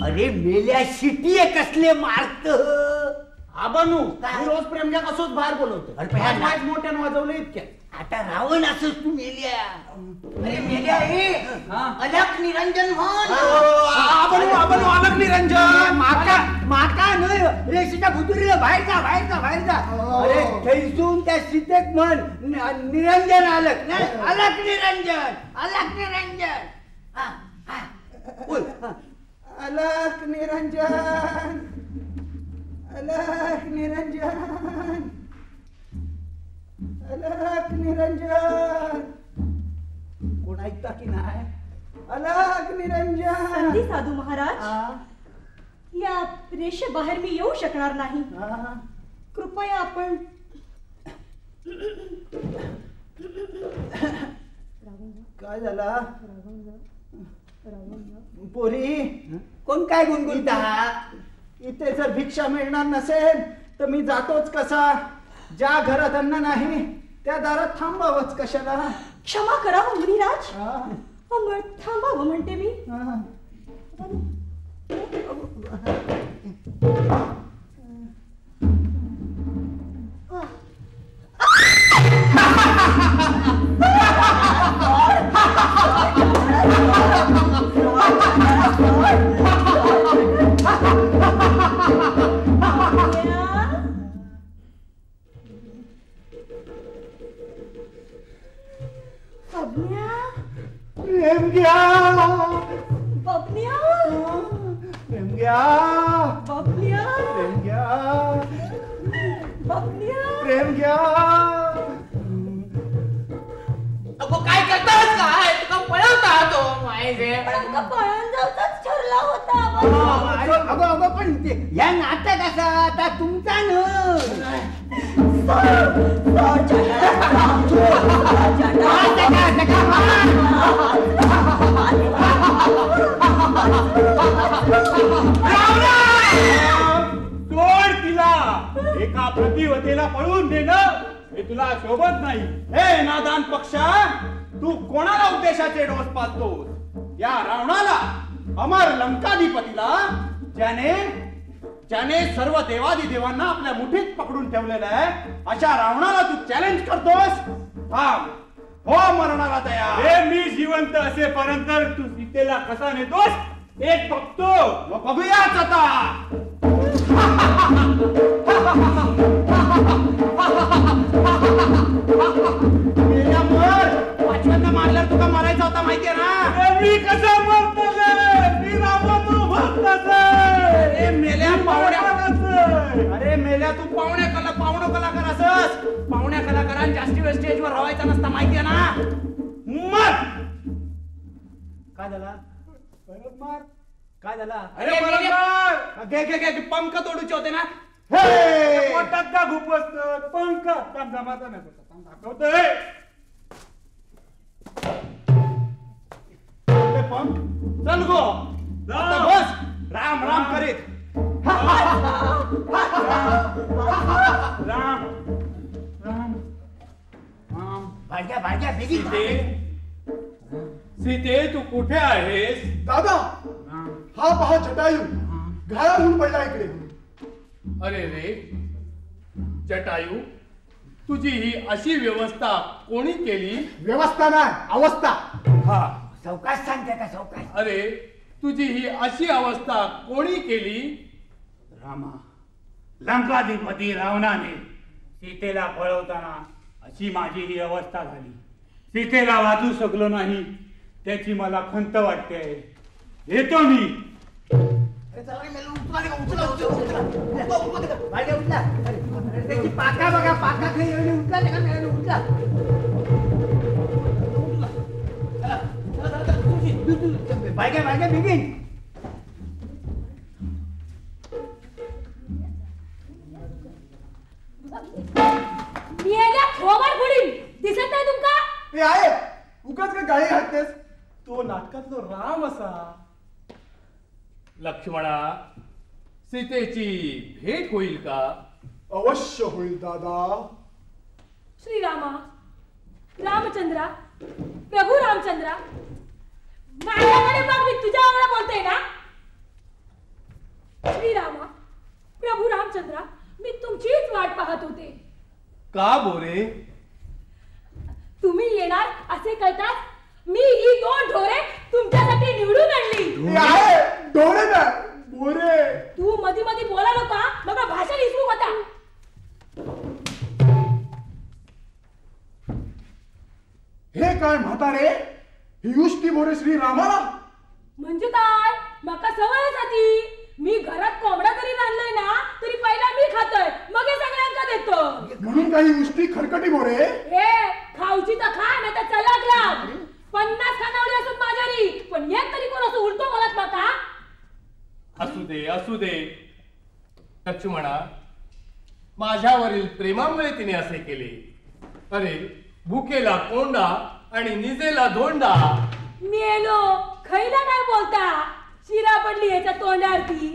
अरे मेल्या शिटी कसले मारत. आबानू मी रोज प्रेमच्या कसोच बाहेर बोलवतो अरे, पण ह्या आज मोठ्यानं वाजवलं इतक्या आता रावण असंच तू मेल्या. अरे मेल्या हे अलख निरंजन म्हण. आबानू अलग निरंजन माका नाही रेषेच्या भुतुरीला बाहेर जा बाहेर जा बाहेर जा. अरे थैसून त्या सीतेक म्हण निरंजन अलख नाही अलख निरंजन अलख निरंजन. हा हा बोल. अलग निरंजन अलग निरंजन अलग निरंजन. कोण ऐकता की नाही? अलग निरंजन. संधी साधू महाराज, या रेषेबाहेर मी येऊ शकणार नाही. कृपया आपण काय झाला पोरी? कोण काय गुणगुणता? इथे जर भिक्षा मिळणार नसेल तर मी जातोच कसा? ज्या घरात अन्न नाही त्या दारात थांबावंच कशाला? क्षमा करा मुनिराज, थांबावं म्हणते मी. काय करतास काय? तुका पळवता तो माहिती पळून जाऊच ठरला होता. अगो पण या नाटक असा आता तुमचा सोड तिला. एका प्रतिवतेला पळून देणं हे तुला शोभत नाही. हे नादान पक्षा, तू कोणाला उद्देशाचे डोस पाहतोस? या रावणाला, अमर लंकाधिपतीला, ज्याने सर्व देवादी देवांना आपल्या मुठीत पकडून ठेवलेलं आहे, अशा रावणाला तू चॅलेंज करतोस? थांब, हो मरणाला तयार. हे मी जिवंत असेपर्यंत तू सीतेला कसा नेतोस एक बघतो. मग बघूयाच आता. पाचव्यांदा मारल्यावर तुका मारायचा होता माहितीये ना? मी कसा मरतो मी रावण भक्ताच. अरे मेल्या पाहुण्या, अरे मेल्या तू पाहुणं कलाकार असस. पाहुण्या कलाकारांनी जास्ती वेळ स्टेजवर राहायचा नसता माहितीये ना? मग काय झाला? मार. काय झाला? अरे बरोबर. घे पंख तोडूचे होते ना. पोटात का खूप असत पंख जमाचा नाही दाखवतोय. चल गो आता बस. राम राम करीत. राम राम भाग्या सीते तू कुठे आहेस? दादा, हा पहा जटायू घाया होऊन पडला इकडे. अरे रे जटायू, तुझी ही अशी व्यवस्था कोणी केली? व्यवस्था नाही, अवस्था. हा, सावकाश सांगते का सावकाश? अरे तुझी ही अशी अवस्था कोणी केली? रामा, लंकाधिपती रावणाने सीतेला पळवताना अशी माझी ही अवस्था झाली. सीतेला वाचू शकलो नाही, त्याची मला खंत वाटते. येतो मी. त्याची पाका बघा, पाका खाली उठला उठला. भाग्या बिगिन. दिसत नाही तुमका? हे आहे उगाच का गाळी घालतेस? तो नाटकातलो राम असा. लक्ष्मणा, सीतेची भेट होईल का? अवश्य होईल दादा. श्रीरामा, रामचंद्रा, प्रभू रामचंद्रा, माझ्याकडे बघ, मी तुझ्या अंगणा बोलते ना. श्रीरामा, प्रभू रामचंद्रा, मी तुमचीच वाट पाहत होते. का बोरे? तुम्ही येणार असे कळताच मी ही 2 ढोरे तुमच्यासाठी निवडून आणली. डोळे ना बोरे. तू मधी मधी बोलायला का बघा भाषण विसरू होता. हे काय म्हातारे, ही उष्टी बोरे श्री रामाला? म्हणजे काय मका सवयच होती. मी घरात कोंबडा जरी आणलाय ना तरी पहिला मी खातोय मग हे सगळ्यांका देतो. म्हणून काही उष्टी खरकटी बोरे? हे खाऊची तर खा नाही तर चलाक लाग. 50 खानावळी असून माझ्यारी पण एक तरी कोण असं उलटो बोलत माका. असू दे लक्ष्मणा, माझ्यावरील प्रेमामुळे तिने असे केले. अरे भुकेला कोंडा आणि निजेला धोंडा. मेलो खैला काय बोलता. शिरा पडली ह्याच्या तोंडावरती.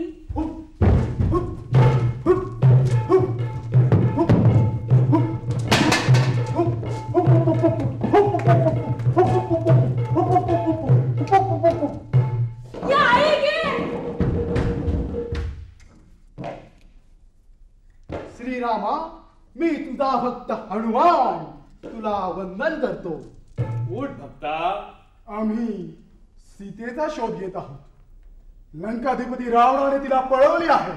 या आई गे. श्रीरामा, मी तुझा भक्त हनुमान तुला वंदन करतो. उठ भक्ता. आम्ही सीतेचा शोध घेत आहोत. लंकाधिपती रावणाने तिला पळवली आहे.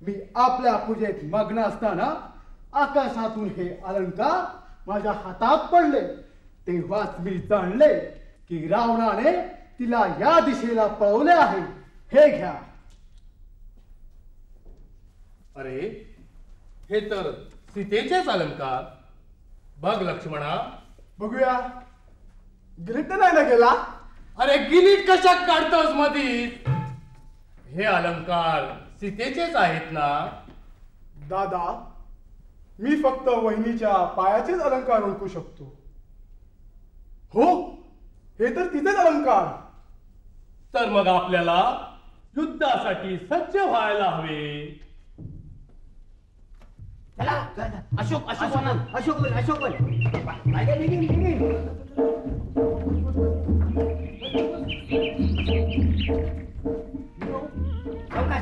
मी आपल्या पूजेत मग्न असताना आकाशातून हे अलंकार माझ्या हातात पडले. तेव्हाच मी जाणले की रावणाने तिला या दिशेला पळवले आहे. हे घ्या. अरे हे तर सीतेचेच अलंकार. बघ लक्ष्मणा. बघूया. गिरीट नाही ना गेला? अरे गिरीट कशात काढतोस मधी? हे अलंकार सीतेचेच आहेत ना? दादा, मी फक्त वहिनीच्या पायाचेच अलंकार ओळखू शकतो. हो, हे तर तिचेच अलंकार. तर मग आपल्याला युद्धासाठी सज्ज व्हायला हवे. अशोक बोल. मागे निघीन.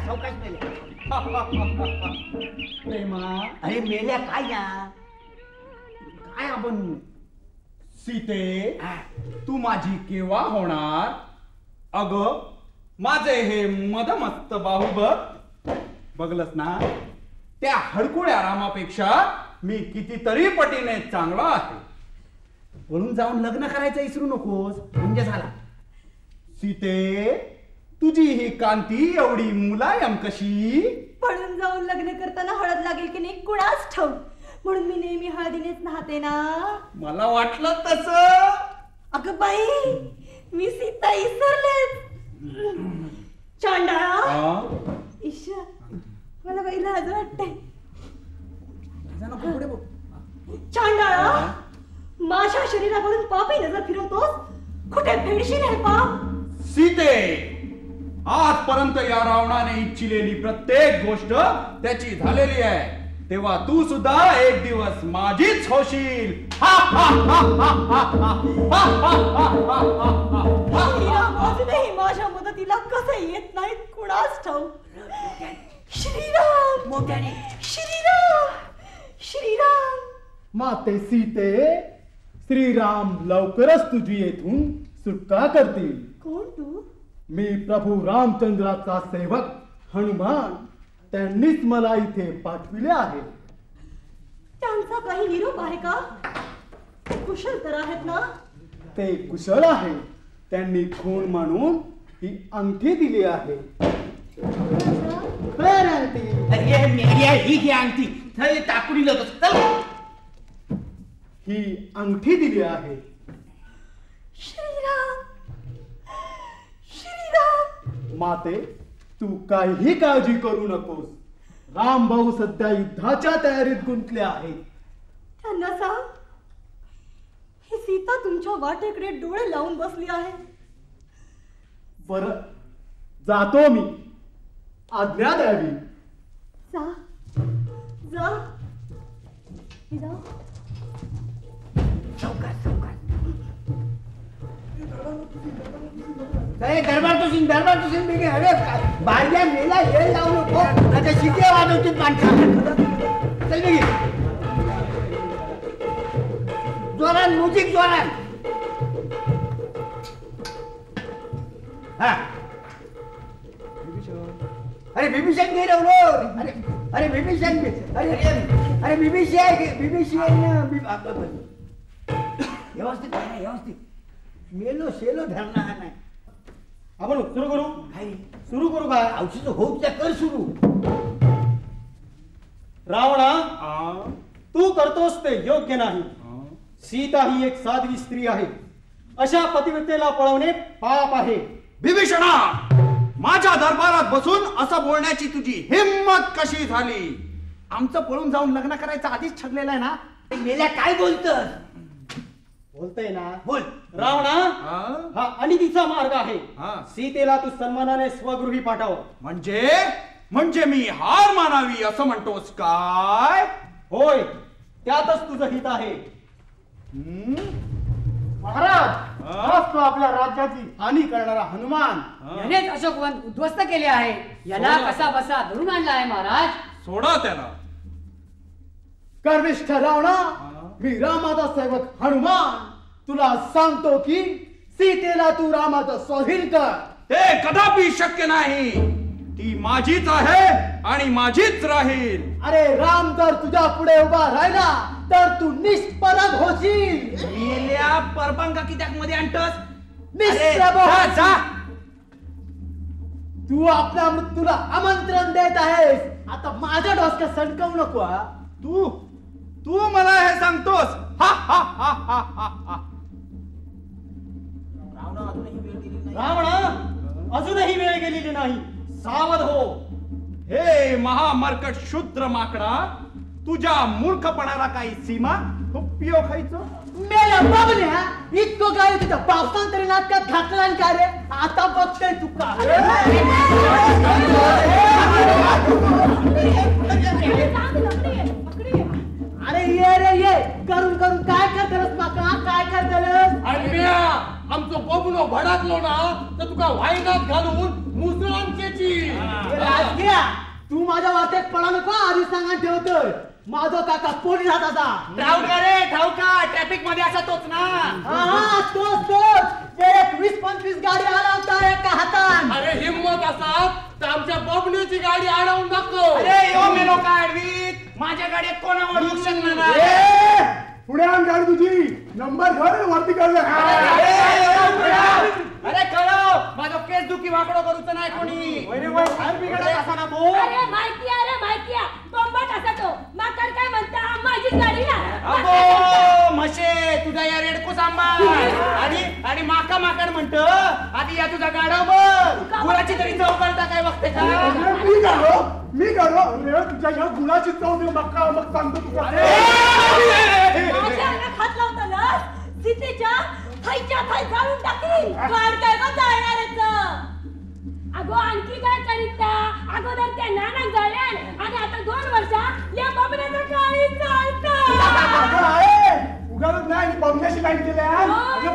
सावकाश मेल्या. अरे मेल्या काय या? काय आपण सीते, तू माझी केव्हा होणार? अग माझे हे मदमस्त बाहुबल बघलस ना, त्या हडकुळ्या रामापेक्षा मी कितीतरी पटीने चांगला आहे. म्हणून जाऊन लग्न करायचं विसरू नकोस म्हणजे झाला. सीते, तुझी ही कांती एवढी मुलायम कशी? पळून जाऊन लग्न करताना हळद लागेल की नाही कुणास ठाऊक. म्हणून मी नेहमी हळदीनेच नाहते ना. मला वाटलं तस. अगं बाई, मी सीता इसरलेच. चांडाळा. ईश्वर, मला बाई लाज वाटते. चांडाळा, माझ्या शरीरावरून पापी नजर फिरवतोस. कुठे फेडशील हे पाप? सीते, आजपर्यंत या रावणाने इच्छिलेली प्रत्येक गोष्ट त्याची झालेली आहे. तेव्हा तू सुद्धा एक दिवस माझीच होशील. अजूनही माझ्या मदतीला कसे येत नाहीत कुणास ठाऊक. श्रीराम, मोठ्याने श्रीराम, श्रीराम. माते सीते, श्रीराम लवकरच तुझी येथून सुटका करतील. कोण तू? मी प्रभू रामचंद्राचा सेवक हनुमान. त्यांनीच मला इथे पाठविले आहे. त्यांचा काही निरोप आहे का? कुशल तर आहेत ना? ते कुशल आहे. त्यांनी खून मानून ही अंगठी दिली आहे. अरे मेल्या ही घे अंगठी. टाकून ही अंगठी दिली आहे. श्रीराम, श्रीराम. माते, तू काहीही काळजी करू नकोस. रामभाऊ सध्या युद्धाच्या तयारीत गुंतले आहेत. त्यांना सांग, ही सीता तुमच्या वाटेकडे डोळे लावून बसली आहे. बर, जातो मी. आज्ञा द्यावी. जा, जा. जा. दरबार तो सिंह. अरे बाहेर मेला हे लावू नको. आता शिके वाजवतील माणसं. चल निघ. जोरान म्युझिक जोरान. हा. अरे बिभीषण घे रवलो. अरे बिभीषण अरे व्यवस्थित व्यवस्थित. मेलो शेलो धरणार नाही. आपण सुरू करू. सुरू करू का? औषध होऊ त्या कर सुरू. रावणा, तू करतोस ते योग्य नाही. सीता ही एक साध्वी स्त्री आहे. अशा पतिव्रतेला पळवणे पाप आहे. विभीषणा, माझ्या दरबारात बसून असं बोलण्याची तुझी हिम्मत कशी झाली? आमचं पळून जाऊन लग्न करायचं आधीच ठरलेलं आहे ना. मेल्या काय बोलतोस? बोलतय ना. बोल. रावणा, हा अनितीचा मार्ग आहे. सीतेला तू सन्मानाने स्वगृही पाठव. म्हणजे मी हार मानावी असं म्हणतोस काय? होय, त्यातच तुझं हित आहे. महाराज, हाच तो आपल्या राज्याची हानी करणारा हनुमान. यानेच अशोकवन उद्ध्वस्त केले आहे. याला कसा बसा धरून आणला आहे महाराज. सोडा त्याला. गर्विष्ठ रावणा, मी रामाचा सेवक हनुमान तुला सांगतो की सीतेला तू रामाचा स्वाधीन कर. ते कदापि शक्य नाही. ती माझीच आहे आणि माझीच राहील. अरे राम जर तुझ्या पुढे उभा राहिला तर तू निष्परग होशील. मेल्या परबंगा की त्या मध्ये आणतोस? निष्प्रभ. तू आपल्या मृत्यूला आमंत्रण देत आहेस. आता माझ्या डोसक्यात सणकवू नको. हा, तू मला हे सांगतोस? रावणा, अजूनही वेळ गेलेली नाही. सावध हो. हे महामर्कट शूद्र माकडा, तुझ्या मूर्खपणाला काही सीमा? हुप्पियो खायचो मेला बघण्या. इतकं काय तुझ्या पावसान तरी नाटकात घातला का रे? आता बघतोय तू का? अरे ये रे ये. करून करून काय करतलस माका? काय करतलस? अण्ण्या, आमचं बबनो भडाकलो ना तर तुका वाहिनात घालून मुसळांचेची. राजगिरा, तू माझ्या वाटेत पडा नको. आधी सांगा ठेवतोय. माझा काका पोलीस हाताचा. ठाऊका रे ठाऊका. ट्रॅफिक मध्ये असा तोच ना. हा तोच. एक 20-25 गाडी आला होता एका हातात. अरे हिम्मत असात तर आमच्या बबण्याची गाडी अडवून नको. अरे यो मेलो काय अडवीत. माझ्या गाडीत कोणावर लक्ष नाही. पुण्यात गाडी तुझी नंबर घर वरती कर. अरे कळव, माझं केस दुखी वाकडो करूच नाही कोणी. असा ना तो. अरे माहिती आहे. बंबट असा तो. माकड काय म्हणता? माझी गाडी ना. अगो म्हशे, तुझा या रेडको सांभाळ. आणि माका माकड म्हणत. आधी या तुझा गाडव बघ. गुळाची तरी चव कळता काय बघते का? मी गाडो. अरे तुझ्या या गुळाची चव दे. मग सांगतो तुझा. माझ्या अंगात हात लावता ना सीतेच्या थाईच्या थाई जाळून टाकील. काढ काय का जाणारच. अगो आणखी काय करीता? अगोदर त्या नाना जळल्यान आणि आता 2 वर्षा या बबण्याचा काळी चालता. उगाच नाही बंगल्याशी लाईन केल्या.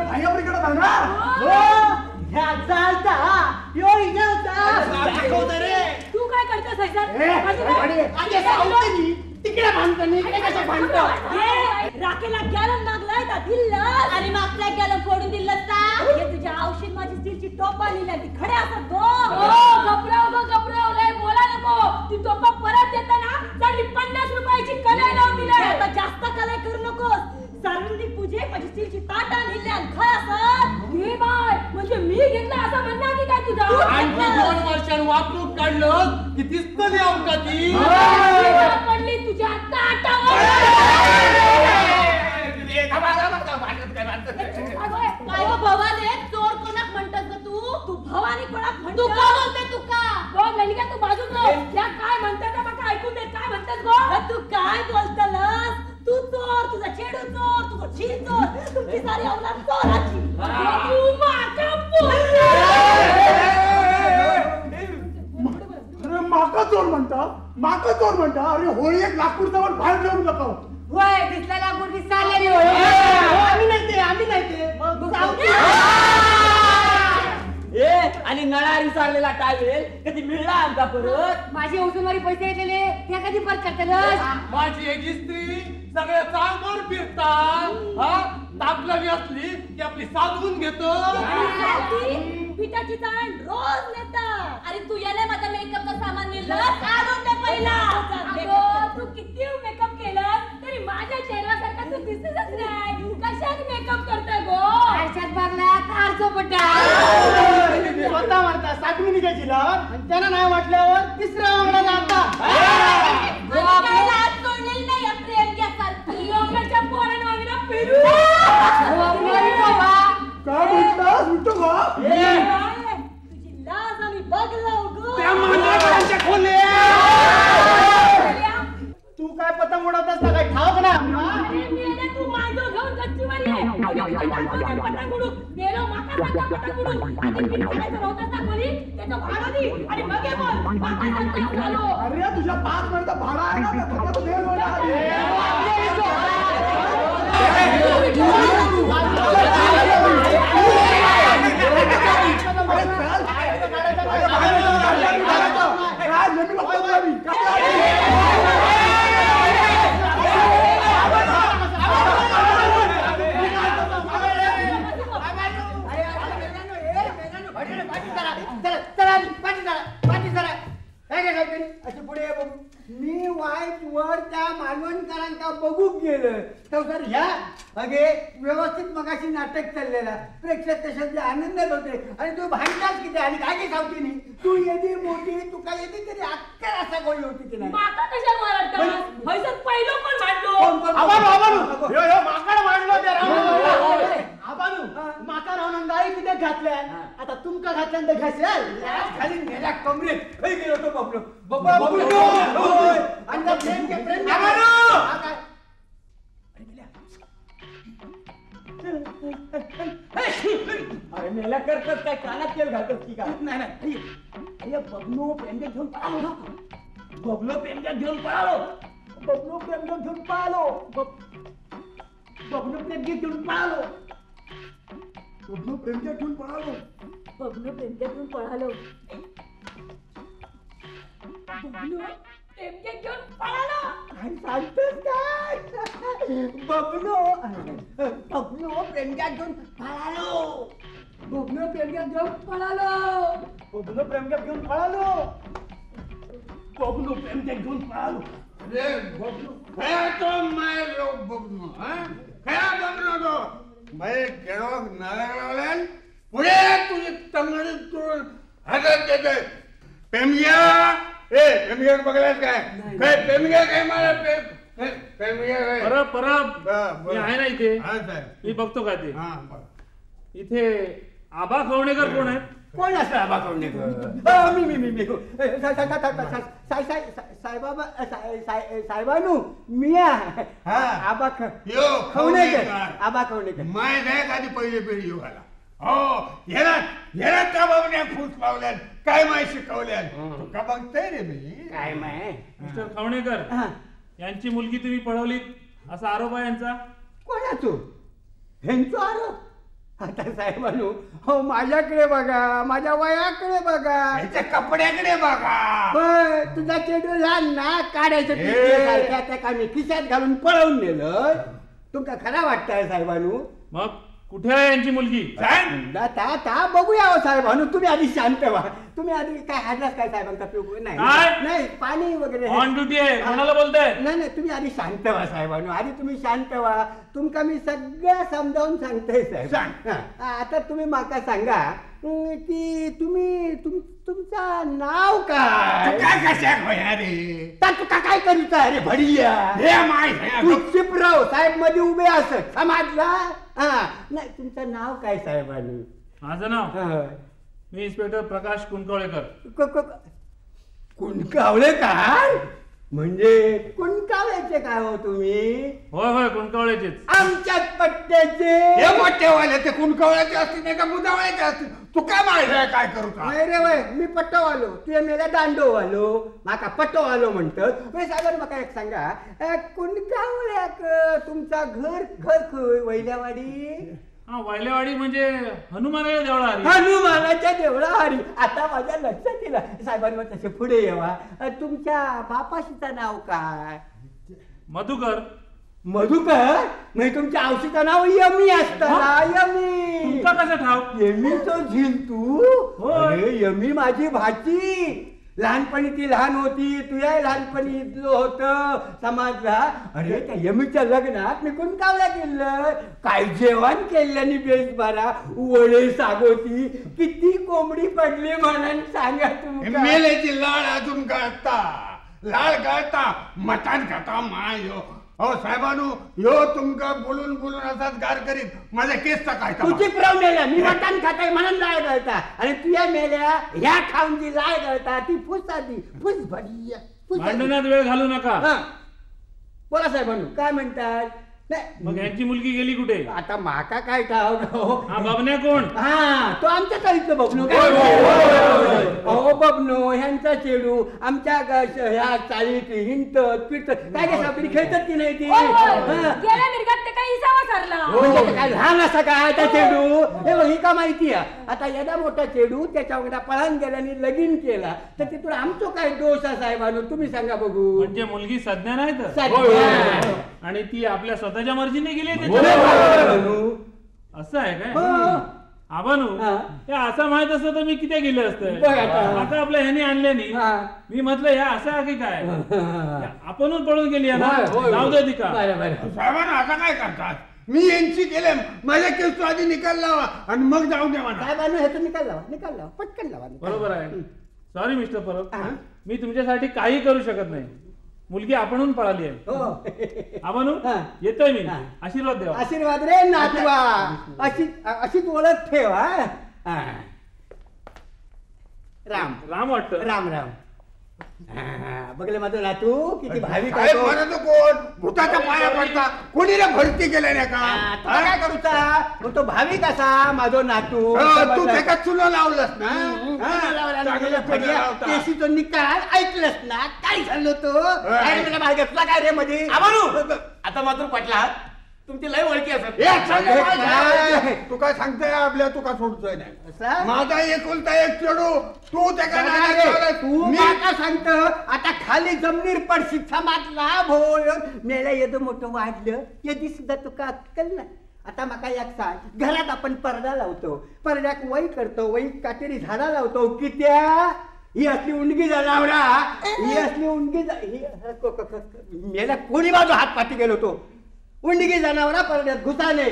भाईकडे जाणार. ह्या चालता यो इजा रे. तू काय करतोस हैसर? तिकडे भांडतो. इकडे कसं भांडतो? राखेला गॅलन लागलाय का दिल्लस? आणि मागच्या गॅलन फोडून दिल्लस का? हे तुझ्या औषध माझी स्टीलची टोपा लिहिल्या ती खडे असत गो. गपराव लय बोला नको. ती टोपा परत देताना चांगली 50 रुपयाची कलाई लावून दिली. आता जास्त कलाई करू नकोस. सार्वजनिक पूजे माझी स्टीलची ताटा लिहिल्या खय असत. हे बाय, म्हणजे मी घेतला असं म्हणणार की काय तुझा? आणखी 2 वर्षांनी वापरून काढलं की दिसतं नाही आमका ती. पडली तुझ्या ताटावर. काय गो भवाने, चोर कोणाक म्हणतात ग तू? तू भवानी कोणाक म्हणतो? तू का बोलते? तू का गो ललिका, तू बाजून गो. त्या काय म्हणतात ते मला ऐकून दे. काय म्हणतात गो? तू काय बोलतलस? तू चोर, तुझा चेडू चोर, तुझा छीन चोर, तुमची सारी औलाद चोराची. तू माका बोलते. अरे माका चोर म्हणता. अरे होळी एक लाकूड जवळ बाहेर जाऊन नका. होय, दिसलेला गुढी चाललेली आम्ही नाही ते. आणि नळार विचारलेला टावेल कधी मिळला आमका परत? माझे उचलणारे पैसे येतले ते कधी परत करतलस? माझी एक स्त्री सगळ्या चांगवर फिरता हा तापलवी असली की आपली साधवून घेतो. पिठाची चाळण रोज नेता. अरे तू याला माझा मेकअपचं सामान नेलं आणून दे पहिला. अगं, तू किती मेकअप केला तरी माझ्या चेहऱ्यासारखा तू दिसतच नाही. कशात मेकअप करतोय गो? आरशात बघला कार चोपटा. स्वतः म्हणता सातवी निघायची ना आणि त्यांना नाही वाटल्यावर तिसऱ्या वांगडा जाता. लाज सोडलेली नाही या प्रेम गॅसारखी. लोकांच्या पोरांना फिरू. काय म्हणतास विठोबा? तुझी लाज आम्ही बघलो गो. तू काय पतंग उडवतास ना काय ठाऊक ना? अरे मेले तू मांडो घेऊन गच्चीवर ये. पतंग उडू. मेलो माका सांगता पतंग उडू. आणि मी करायचं नव्हतं ना कोणी त्याचं भाडं दे. आणि मग ये बोल. माका सांगता झालो. अरे तुझ्या 5 मिनिटं भाडा आहे ना ते फक्त दे मला. मी वाईट वर त्या मालवणकरांका बघूक गेलं तर सर ह्या अगे व्यवस्थित मगाशी नाटक चाललेला प्रेक्षक तशाचे आनंदात होते आणि तू भांडलास किती आणि काय सावती नाही तू येते मोठी तू काय येते तरी अक्कल असा गोळी होती की नाही माका कशा मारतात? हैसत पहिलो कोण मांडलो? माकड मांडलो त्या रावणाला. आबानू माका रावणान गाई किती घातल्या आता तुमका घातल्या तर घासल खाली नेल्या कमरेत खै गेलो तो बबलो बबलो आणि प्रेम प्रेम अरे मेला करतोस काय कानात तेल घालतोस की काय? नाही नाही अरे बबलो प्रेमच्या घेऊन पळालो बबलो प्रेमच्या घेऊन पळालो बबलो प्रेमच्या घेऊन पळालो बबलो प्रेमच्या घेऊन पळालो बबलो प्रेमच्या घेऊन पळालो बबलू प्रेमच्यातून पळालो. बबलू प्रेमच्या घेऊन पळालो. काय सांगतोस काय बबलो बबलो प्रेमच्या घेऊन पळालो बबलो प्रेमच्या घेऊन पळालो बबलो प्रेमच्या घेऊन पळालो बबलो प्रेमच्या घेऊन पळालो अरे बबलू खया तो मैं लोग बबलू हां खया बबलू तो मैं केळो नाळाला पुढे तुझी तंगडी तोड हातात देते पेमया ए पेमया बघलास काय काय पेमया काय मला पेमया काय परब मी आहे ना इथे हां साहेब मी बघतो काय ते हां इथे आबा खवणेकर कोण आहेत? कोण असं आबा खवणेकर? मी साहेबानू मी आबा खवणेकर आबा खवणेकर माय नाही कधी पहिले पिढी युगाला हो ह्याला त्या बाबड्या फूस लावल्यान काय माय शिकवल्यान का बघताय रे मी काय माय मिस्टर खवणेकर यांची मुलगी तुम्ही पळवलीत असा आरोप आहे यांचा. कोणाचो ह्यांचा आरोप? आता साहेबानू हो माझ्याकडे बघा माझ्या वयाकडे बघा ह्याच्या कपड्याकडे बघा तुझा चेडू लहान ना काढायचं त्या का मी खिशात घालून पळवून नेलं तुमका खरा वाटतंय साहेबानू? मग कुठे आहे यांची मुलगी? ता बघूया हो साहेबानू तुम्ही आधी शांत व्हा तुम्ही आधी काय हाडलास काय साहेबांचा नाही पाणी वगैरे ऑन ड्युटी आहे कोणाला बोलताय? नाही तुम्ही आधी शांत व्हा साहेबांनो आधी तुम्ही शांत व्हा तुमका मी सगळं समजावून सांगतोय साहेब. आता तुम्ही माका सांगा की तुम्ही तुमचा नाव काय? तुका काय करीत रे भडिया तू चिपराव साहेब मध्ये उभे असत समाजला नाही तुमचं नाव काय साहेबांनी? माझं नाव मी इन्स्पेक्टर प्रकाश कुंकवळेकर. कुंकावळेकर म्हणजे कुंकावळ्याचे काय हो तुम्ही? होय होय कुंकवळेचेच. आमच्याच पट्ट्याचे हे पट्टेवाले ते कुणकवळ्याचे असतील नाही का मुदावळ्याचे असतील तू काय माहिती काय करू नाही रे वय मी पट्टो आलो तुझ्या मेला दांडो आलो माका पट्टो आलो म्हणतात. साहेब माका एक सांगा कुणकावळ्याक तुमचा घर खय वैल्यावाडी? वैलेवाडी म्हणजे हनुमानाच्या देवळारी. हनुमानाच्या देवळारी. आता माझ्या लक्षात येईल. साहेबांवर तसे पुढे येवा. तुमच्या बापाशीचं नाव काय? मधुकर. मधुकर? म्हणजे तुमच्या औषधाचं नाव यमी असतं ना? यमी. तुमचा कसं ठाव? यमीचं झील तू? अरे यमी माझी भाची. लहानपणी ती लहान होती, तुझ्या लहानपणी इथलं होतं समाजला. अरे त्या यमीच्या लग्नात मी कुंकावला केलं. काय जेवण केल्याने बेस बारा, वडे सागोती, किती कोंबडी पडली म्हणून सांगा तुम्ही. मेलेची लाळ अजून गळता, लाळ गळता, मटण खाता मायो. हो साहेबानू, यो तुमका बोलून बोलून असाच गार करीत माझ्या केसचा काय? तुझी प्रव मेल्या, मी मटण खाताय म्हणून लाळ गळता, आणि तुझ्या मेल्या ह्या खाऊन जी लाळ गळता ती फुसादी फुस भरी. भांडणात वेळ घालू नका. बोला साहेबांनू, काय म्हणतात? मग यांची मुलगी गेली कुठे? आता माका काय ठाव. हा बबन्या कोण? हा तो आमच्या चाळीचं बबनू. हो बबनू ह्यांचा चेडू आमच्या ह्या चाळीत हिंडत फिरत काय काय सापडी खेळतात की नाही ती. गेल्या मिरगात ते काही इसावा सरला. काय लहान असा काय त्या चेडू. हे ही का माहिती आहे. आता एवढा मोठा चेडू त्याच्या पळान गेल्याने लगीन केला तर तिथून आमचं काय दोष आहे साहेबांनो, तुम्ही सांगा बघू. म्हणजे मुलगी सध्या नाही सध्या. आणि ती आपल्या स्वतःच्या मर्जीने गेली. असं आहे काय? आबानू हे असं माहित असतं तर मी किती गेले असते. आता आपल्या ह्याने आणले नाही. मी म्हटलं ह्या असं आहे की काय, आपणच पळून गेली ना. जाऊ दे ती का. साहेबांना आता काय करतात? मी यांची केले, माझ्या केस आधी निकाल लावा आणि मग जाऊ द्या मला. साहेबांनो ह्याचं निकाल लावा पटकन लावा. बरोबर आहे. सॉरी मिस्टर परब, मी तुमच्यासाठी काही करू शकत नाही. मुलगी आपणहून पळाली आहे. आबानू येतोय मी. आशीर्वाद द्या. आशीर्वाद रे नातवा. अशीच ओळख ठेव. राम राम वाटतं. राम राम. बघले माझं नातू किती भाविक काय म्हणतो कोण? भूताच्या पाया पडता कोणी रे भरती केल्या नाही का? काय करूचा. मग तो भाविक असा माझो नातू. तू त्याला चुलो लावलंस ना. केशीचा निकाल ऐकलंस ना. काय झालं तो मला घेतला काय रे मध्ये. आता मात्र पटला तुमची लय ओळखी असत. तू काय सांगताय आपल्या, तू का सोडतोय नाही. माझा एकुलता एक चेडू तू त्या तू का सांगतो. आता खाली जमिनीर पडशी समाजला भोय मेला येतो मोठं वाढलं यदी सुद्धा तुका अक्कल नाही. आता माका एक सांग, घरात आपण पडदा लावतो, पडद्याक वही करतो, वही काटेरी झाडा लावतो. कित्या ही असली उंडगी जनावरा, ही असली उंडगी मेला कोणी माझा हात पाठी गेलो तो. उंडगी जनावरा पडद्यात घुसाने,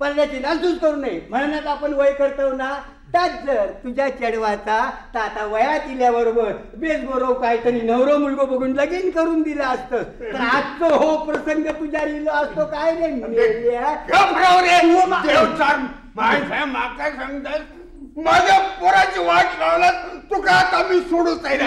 पडद्याची नासधूस करू नये म्हणूनच आपण वय करतो ना. त्याच जर तुझ्या चेडवाचा तर आता वयात इल्याबरोबर बेस बरोबर काहीतरी नवरो मुलगो बघून लगीन करून दिलं असतं तर आजचं हो प्रसंग तुझ्या लिहिलं असतो काय रे. माका सांगतात माझ्या पोराची वाट लावला तू का आता मी सोडूच नाही.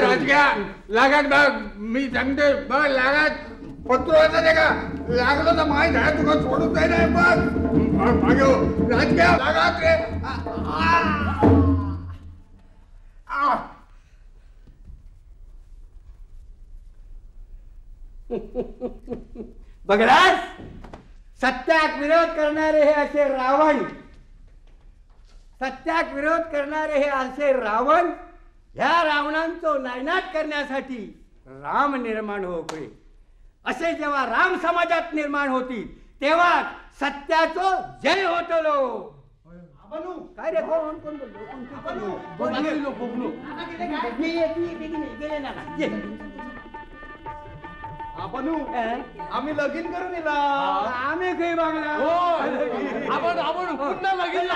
राजग्या लागत बघ, मी सांगते बघ लागत पत्रोचा नाही का लागलो तर माहीत आहे तुका सोडूच नाही. बघ राजग्या लागत रे. बघलास सत्याक विरोध करणारे हे असे रावण, सत्याक विरोध करणारे हे असे रावण. ह्या रावणांचं नायनाट करण्यासाठी राम निर्माण होते. असे जेव्हा राम समाजात निर्माण होती तेव्हा सत्याचं जय होतलो. काय रे कोण कोण बोललो. गेले ना. आपणू आम्ही लगीन करून येला. आम्ही काही बघला. आपण पुन्हा लगीन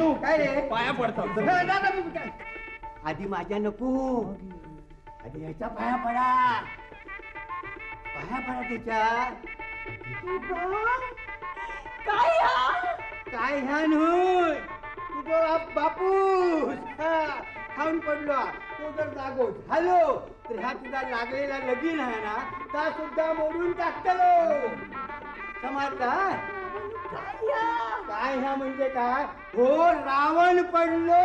आबानू काय रे पाया पडतो दादा मी काय आधी माझ्या नको आधी ह्याच्या पाया पडा त्याच्या काय काय ह्या नव्हे तुझा बापूस खाऊन पडलो तो जर जागो झालो तर ह्या तुझा लागलेला लगीन आहे ना त्या सुद्धा मोडून टाकतलो समजला काय ह्या म्हणजे काय हो रावण पडलो